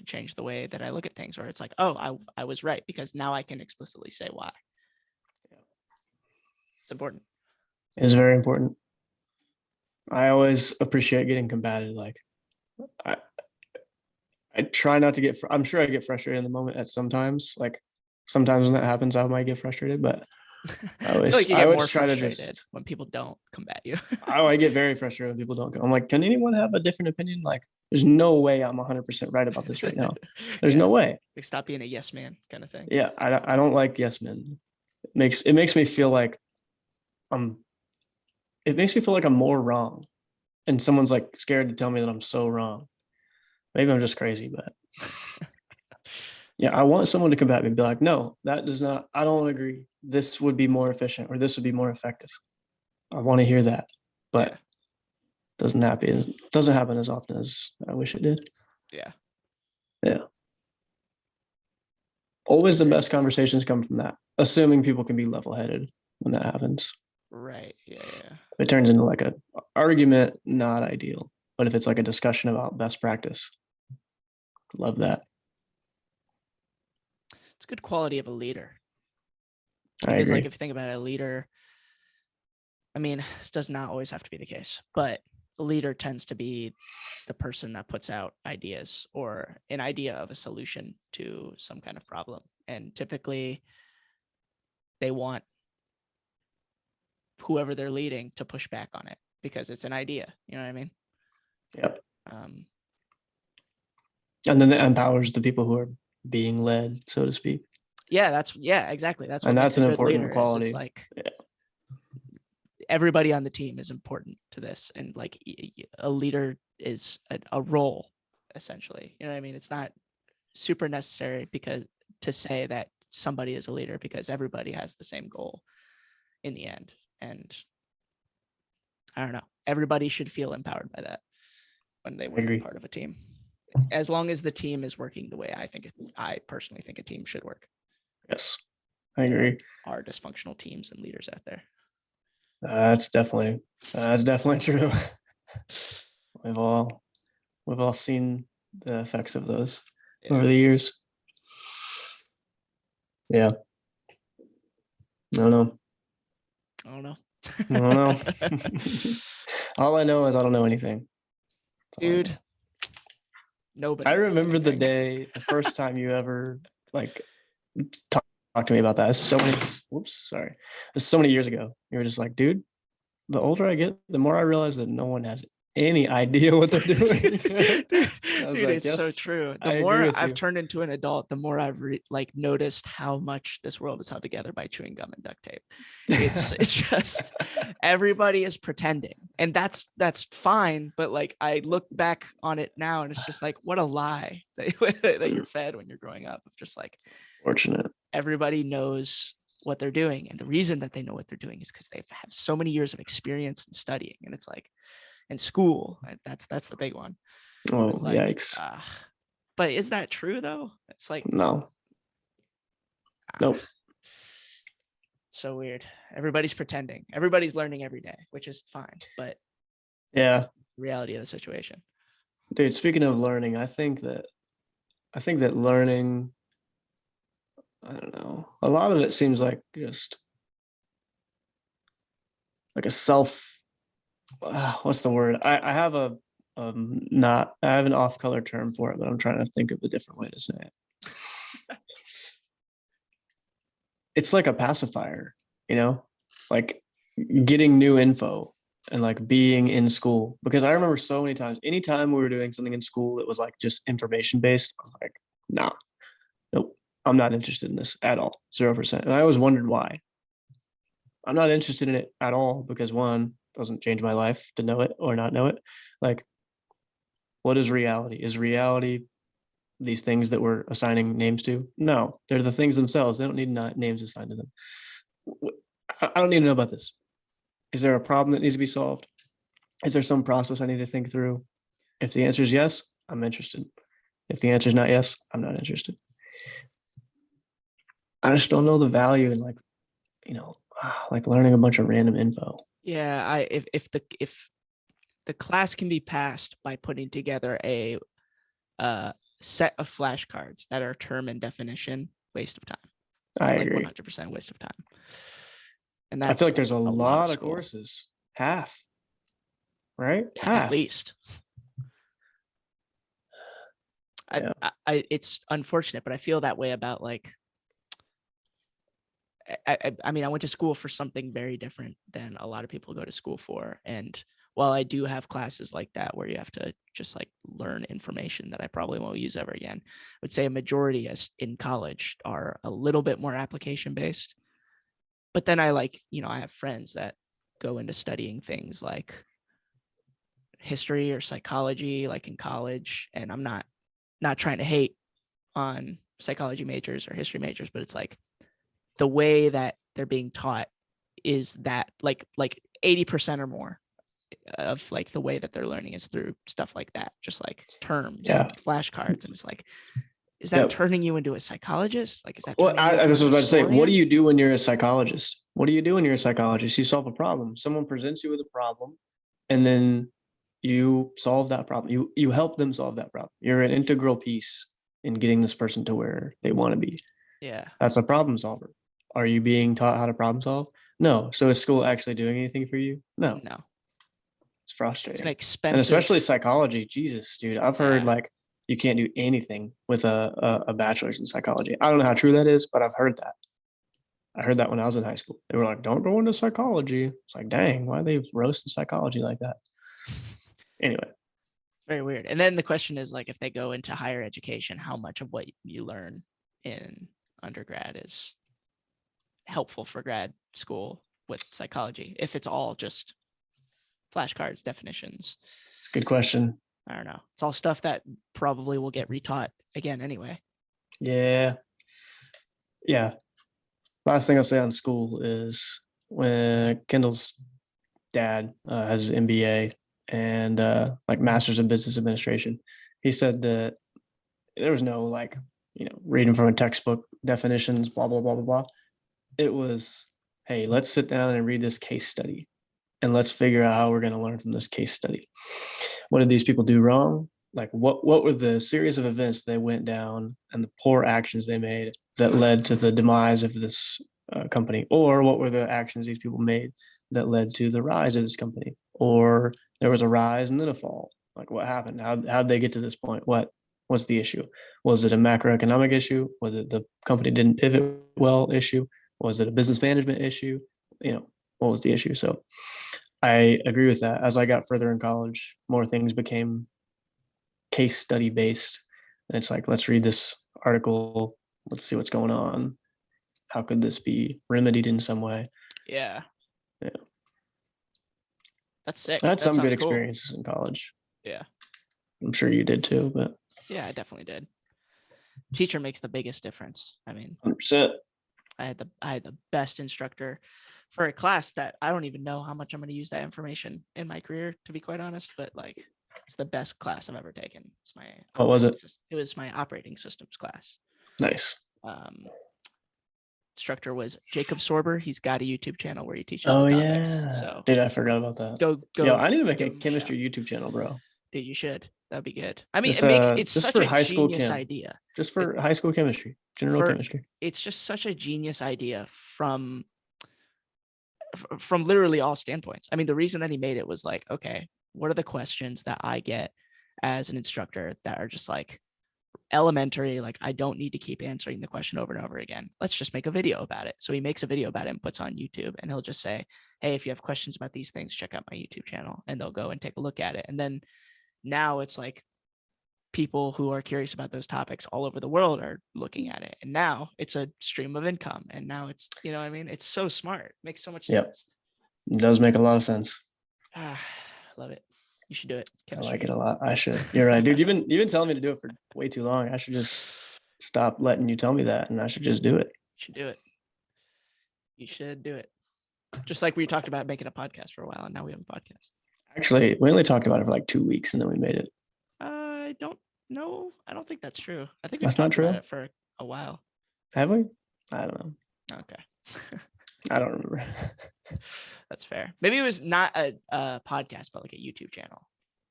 [SPEAKER 2] change the way that I look at things, or it's like, oh, I was right because now I can explicitly say why. It's important.
[SPEAKER 1] It is very important. I always appreciate getting combated. Like I, I try not to get. I'm sure I get frustrated in the moment at sometimes. Like sometimes when that happens, I might get frustrated. But
[SPEAKER 2] I feel like you
[SPEAKER 1] I
[SPEAKER 2] get more
[SPEAKER 1] always try to
[SPEAKER 2] frustrated
[SPEAKER 1] just.
[SPEAKER 2] when people don't combat you.
[SPEAKER 1] I get very frustrated when people don't go. I'm like, can anyone have a different opinion? Like, there's no way I'm 100% right about this right now. There's
[SPEAKER 2] Yeah.
[SPEAKER 1] no way.
[SPEAKER 2] Like, stop being a yes man kind of thing.
[SPEAKER 1] Yeah, I don't like yes men. It makes me feel like I'm. It makes me feel like I'm more wrong, and someone's like scared to tell me that I'm so wrong. Maybe I'm just crazy, but yeah, I want someone to combat me and be like, no, that does not. I don't agree. This would be more efficient, or this would be more effective. I want to hear that, but
[SPEAKER 2] Yeah.
[SPEAKER 1] doesn't happen as often as I wish it did.
[SPEAKER 2] Yeah.
[SPEAKER 1] Yeah. Always the best conversations come from that, assuming people can be level headed when that happens.
[SPEAKER 2] Right. Yeah. Yeah.
[SPEAKER 1] It turns into like a argument, not ideal. But if it's like a discussion about best practice, love that.
[SPEAKER 2] It's a good quality of a leader.
[SPEAKER 1] I
[SPEAKER 2] Because
[SPEAKER 1] agree.
[SPEAKER 2] like if you think about it, a leader, I mean, this does not always have to be the case, but a leader tends to be the person that puts out ideas or an idea of a solution to some kind of problem. And typically they want whoever they're leading to push back on it because it's an idea. You know what I mean?
[SPEAKER 1] Yep.
[SPEAKER 2] Um,
[SPEAKER 1] And then it empowers the people who are being led, so to speak.
[SPEAKER 2] yeah, exactly. That's what
[SPEAKER 1] And
[SPEAKER 2] makes
[SPEAKER 1] that's
[SPEAKER 2] a
[SPEAKER 1] an
[SPEAKER 2] good
[SPEAKER 1] important
[SPEAKER 2] leader is it's
[SPEAKER 1] quality.
[SPEAKER 2] like
[SPEAKER 1] Yeah.
[SPEAKER 2] everybody on the team is important to this, and like a leader is a role essentially. You know what I mean? It's not super necessary because to say that somebody is a leader, because everybody has the same goal in the end. And I don't know, everybody should feel empowered by that when they
[SPEAKER 1] I
[SPEAKER 2] work
[SPEAKER 1] agree.
[SPEAKER 2] part of a team, as long as the team is working the way I personally think a team should work.
[SPEAKER 1] Yes, I agree.
[SPEAKER 2] Are dysfunctional teams and leaders out there?
[SPEAKER 1] That's definitely true. We've all seen the effects of those over the years. Yeah. I don't know.
[SPEAKER 2] I don't know.
[SPEAKER 1] I don't know. All I know is I don't know anything.
[SPEAKER 2] Dude, nobody
[SPEAKER 1] I
[SPEAKER 2] knows
[SPEAKER 1] remember the
[SPEAKER 2] anything.
[SPEAKER 1] day, the first time you ever like talk to me about that. It's so many. Whoops, sorry. It's so many years ago. You were just like, dude, the older I get, the more I realize that no one has any idea what they're doing.
[SPEAKER 2] dude,
[SPEAKER 1] I was
[SPEAKER 2] dude,
[SPEAKER 1] like,
[SPEAKER 2] it's so
[SPEAKER 1] yes,
[SPEAKER 2] true. The
[SPEAKER 1] I agree
[SPEAKER 2] more
[SPEAKER 1] with
[SPEAKER 2] I've
[SPEAKER 1] you.
[SPEAKER 2] turned into an adult, the more I've like noticed how much this world is held together by chewing gum and duct tape. It's just everybody is pretending, and that's fine. But like I look back on it now, and it's just like, what a lie that you're fed when you're growing up. Of just like,
[SPEAKER 1] Fortunate.
[SPEAKER 2] everybody knows what they're doing, and the reason that they know what they're doing is because they've have so many years of experience in studying, and it's like, in school, that's the big one.
[SPEAKER 1] Oh,
[SPEAKER 2] It's like,
[SPEAKER 1] yikes.
[SPEAKER 2] but is that true though? It's like,
[SPEAKER 1] No. Nope.
[SPEAKER 2] so weird. Everybody's pretending. Everybody's learning every day, which is fine, but
[SPEAKER 1] Yeah.
[SPEAKER 2] the reality of the situation.
[SPEAKER 1] Dude, speaking of learning, I think that learning, I don't know, a lot of it seems like just like a self, what's the word? I have a not I have an off color term for it, but I'm trying to think of a different way to say it. It's like a pacifier, you know, like getting new info and like being in school. Because I remember so many times, anytime we were doing something in school that was like just information based, I was like, nah, nope, I'm not interested in this at all, 0%. And I always wondered why. I'm not interested in it at all because one, doesn't change my life to know it or not know it. Like, what is reality? Is reality these things that we're assigning names to? No, they're the things themselves. They don't need names assigned to them. I don't need to know about this. Is there a problem that needs to be solved? Is there some process I need to think through? If the answer is yes, I'm interested. If the answer is not yes, I'm not interested. I just don't know the value in like, you know, like learning a bunch of random info.
[SPEAKER 2] Yeah, if the class can be passed by putting together a set of flashcards that are term and definition, waste of time.
[SPEAKER 1] I
[SPEAKER 2] Like
[SPEAKER 1] agree.
[SPEAKER 2] 100% waste of time. And
[SPEAKER 1] I feel
[SPEAKER 2] that's
[SPEAKER 1] like there's a
[SPEAKER 2] lot
[SPEAKER 1] lot of
[SPEAKER 2] school.
[SPEAKER 1] courses, half, right?
[SPEAKER 2] Yeah, at
[SPEAKER 1] Half.
[SPEAKER 2] least.
[SPEAKER 1] Yeah.
[SPEAKER 2] It's unfortunate, but I feel that way about like, I mean, I went to school for something very different than a lot of people go to school for. And while I do have classes like that where you have to just like learn information that I probably won't use ever again, I would say a majority in college are a little bit more application based. But then I like, I have friends that go into studying things like history or psychology, like in college. And I'm not trying to hate on psychology majors or history majors, but it's like the way that they're being taught is that like 80% or more of like the way that they're learning is through stuff like that, just like terms
[SPEAKER 1] Yeah.
[SPEAKER 2] and flashcards. And it's like, is that
[SPEAKER 1] Yep.
[SPEAKER 2] turning you into a psychologist? Like, is that
[SPEAKER 1] Well,
[SPEAKER 2] turning you into
[SPEAKER 1] I was
[SPEAKER 2] a
[SPEAKER 1] about to say, what do
[SPEAKER 2] historian?
[SPEAKER 1] you do when you're a psychologist? What do you do when you're a psychologist? You solve a problem. Someone presents you with a problem, and then you solve that problem. You help them solve that problem. You're an integral piece in getting this person to where they want to be.
[SPEAKER 2] Yeah.
[SPEAKER 1] That's a problem solver. Are you being taught how to problem solve? No. So is school actually doing anything for you? No.
[SPEAKER 2] No.
[SPEAKER 1] It's
[SPEAKER 2] It's an
[SPEAKER 1] frustrating. And especially
[SPEAKER 2] expensive.
[SPEAKER 1] psychology. Jesus, dude. I've heard
[SPEAKER 2] Yeah.
[SPEAKER 1] like you can't do anything with a bachelor's in psychology. I don't know how true that is, but I've heard that. I heard that when I was in high school. They were like, don't go into psychology. It's like, dang, why are they roasting psychology like that? Anyway.
[SPEAKER 2] It's very weird. And then the question is like, if they go into higher education, how much of what you learn in undergrad is helpful for grad school? with psychology if it's all just flashcards, definitions?
[SPEAKER 1] It's a good question.
[SPEAKER 2] I don't know. It's all stuff that probably will get retaught again anyway.
[SPEAKER 1] Yeah. Yeah. Last thing I'll say on school is when Kendall's dad has an MBA and like Masters of Business Administration, he said that there was no like, reading from a textbook definitions, blah, blah, blah, blah, blah. It was, hey, let's sit down and read this case study and let's figure out how we're going to learn from this case study. What did these people do wrong? Like what were the series of events they went down and the poor actions they made that led to the demise of this company? Or what were the actions these people made that led to the rise of this company? Or there was a rise and then a fall. Like what happened? How'd they get to this point? What's the issue? Was it a macroeconomic issue? Was it the company didn't pivot well issue? Was it a business management issue? What was the issue? So I agree with that. As I got further in college, more things became case study based. And it's like, let's read this article. Let's see what's going on. How could this be remedied in some way?
[SPEAKER 2] Yeah.
[SPEAKER 1] Yeah.
[SPEAKER 2] That's sick.
[SPEAKER 1] I had
[SPEAKER 2] That
[SPEAKER 1] some good
[SPEAKER 2] sounds cool.
[SPEAKER 1] experiences in college.
[SPEAKER 2] Yeah.
[SPEAKER 1] I'm sure you did too, but
[SPEAKER 2] Yeah, I definitely did. Teacher makes the biggest difference. I mean,
[SPEAKER 1] 100%.
[SPEAKER 2] I had the best instructor for a class that I don't even know how much I'm going to use that information in my career, to be quite honest. But like, it's the best class I've ever taken. It's my
[SPEAKER 1] What was it?
[SPEAKER 2] It was my operating systems class.
[SPEAKER 1] Nice.
[SPEAKER 2] Instructor was Jacob Sorber. He's got a YouTube channel where he teaches
[SPEAKER 1] Oh
[SPEAKER 2] the topics.
[SPEAKER 1] yeah.
[SPEAKER 2] So
[SPEAKER 1] dude, I forgot about that.
[SPEAKER 2] go.
[SPEAKER 1] Yo, I need to make
[SPEAKER 2] give
[SPEAKER 1] a
[SPEAKER 2] him
[SPEAKER 1] chemistry
[SPEAKER 2] shout.
[SPEAKER 1] YouTube channel, bro.
[SPEAKER 2] Dude, you should. That'd be good. I mean,
[SPEAKER 1] Just,
[SPEAKER 2] it's
[SPEAKER 1] just
[SPEAKER 2] such
[SPEAKER 1] for
[SPEAKER 2] a
[SPEAKER 1] high school
[SPEAKER 2] genius
[SPEAKER 1] chem.
[SPEAKER 2] idea.
[SPEAKER 1] Just for high school chemistry, general chemistry.
[SPEAKER 2] It's just such a genius idea from literally all standpoints. I mean, the reason that he made it was like, okay, what are the questions that I get as an instructor that are just like elementary, like I don't need to keep answering the question over and over again. Let's just make a video about it. So he makes a video about it and puts on YouTube, and he'll just say, hey, if you have questions about these things, check out my YouTube channel, and they'll go and take a look at it. And then now it's like people who are curious about those topics all over the world are looking at it, and now it's a stream of income, and now it's, you know what I mean? It's so smart. It makes so much sense.
[SPEAKER 1] It does make a lot of sense.
[SPEAKER 2] Love it. You should do it.
[SPEAKER 1] Chemistry. I like it a lot. I should. You're right, dude. You've been telling me to do it for way too long. I should just stop letting you tell me that, and I should just do it.
[SPEAKER 2] You should do it. You should do it. Just like we talked about making a podcast for a while, and now we have a podcast.
[SPEAKER 1] Actually, we only talked about it for like 2 weeks, and then we made it.
[SPEAKER 2] I don't know. I don't think that's true. I think
[SPEAKER 1] that's not true.
[SPEAKER 2] About it for a while.
[SPEAKER 1] Have we? I don't know.
[SPEAKER 2] Okay.
[SPEAKER 1] I don't remember.
[SPEAKER 2] That's fair. Maybe it was not a podcast, but like a YouTube channel.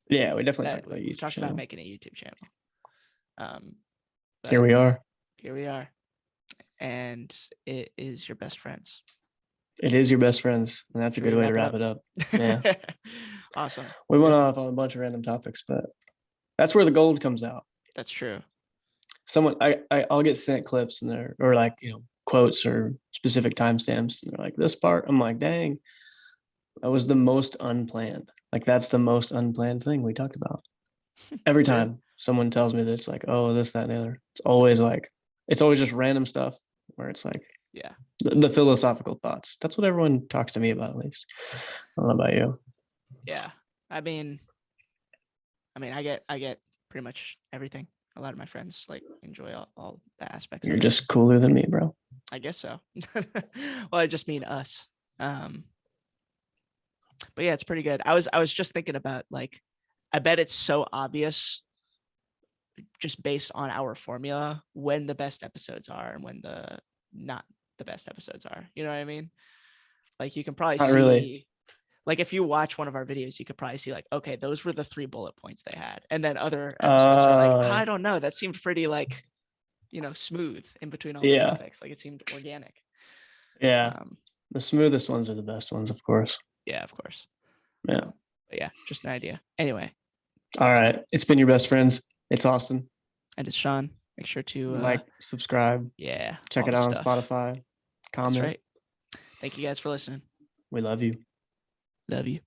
[SPEAKER 1] Yeah, we definitely talked about YouTube.
[SPEAKER 2] We talked about making a YouTube channel.
[SPEAKER 1] Here we are.
[SPEAKER 2] Here we are. And it is your best friends.
[SPEAKER 1] It is your best friends, and that's a good way to wrap it up. Yeah.
[SPEAKER 2] Awesome.
[SPEAKER 1] We went off on a bunch of random topics, but that's where the gold comes out.
[SPEAKER 2] That's true.
[SPEAKER 1] I'll get sent clips and or like, quotes or specific timestamps, and they're like, this part, I'm like, dang, that was the most unplanned. Like that's the most unplanned thing we talked about. Every time someone tells me that it's like, oh, this, that, and the other, it's always just random stuff where it's like,
[SPEAKER 2] yeah,
[SPEAKER 1] the philosophical thoughts. That's what everyone talks to me about, at least. I don't know about you.
[SPEAKER 2] Yeah. I mean, I get pretty much everything. A lot of my friends like enjoy all the aspects.
[SPEAKER 1] You're just cooler than me, bro.
[SPEAKER 2] I guess so. Well, I just mean us. But yeah, it's pretty good. I was just thinking about like, I bet it's so obvious just based on our formula when the best episodes are and when the not the best episodes are. You know what I mean? Like you can probably see really. Like if you watch one of our videos, you could probably see like, okay, those were the 3 bullet points they had. And then other episodes are like, I don't know. That seemed pretty like, smooth in between all the topics. Like it seemed organic.
[SPEAKER 1] Yeah. The smoothest ones are the best ones, of course.
[SPEAKER 2] Yeah, of course.
[SPEAKER 1] Yeah.
[SPEAKER 2] But yeah, just an idea. Anyway.
[SPEAKER 1] All right. It's been your best friends. It's Austin.
[SPEAKER 2] And it's Sean. Make sure to
[SPEAKER 1] like, subscribe.
[SPEAKER 2] Yeah.
[SPEAKER 1] Check it out on Spotify. Comment.
[SPEAKER 2] That's right. Thank you guys for listening.
[SPEAKER 1] We love you.
[SPEAKER 2] Love you.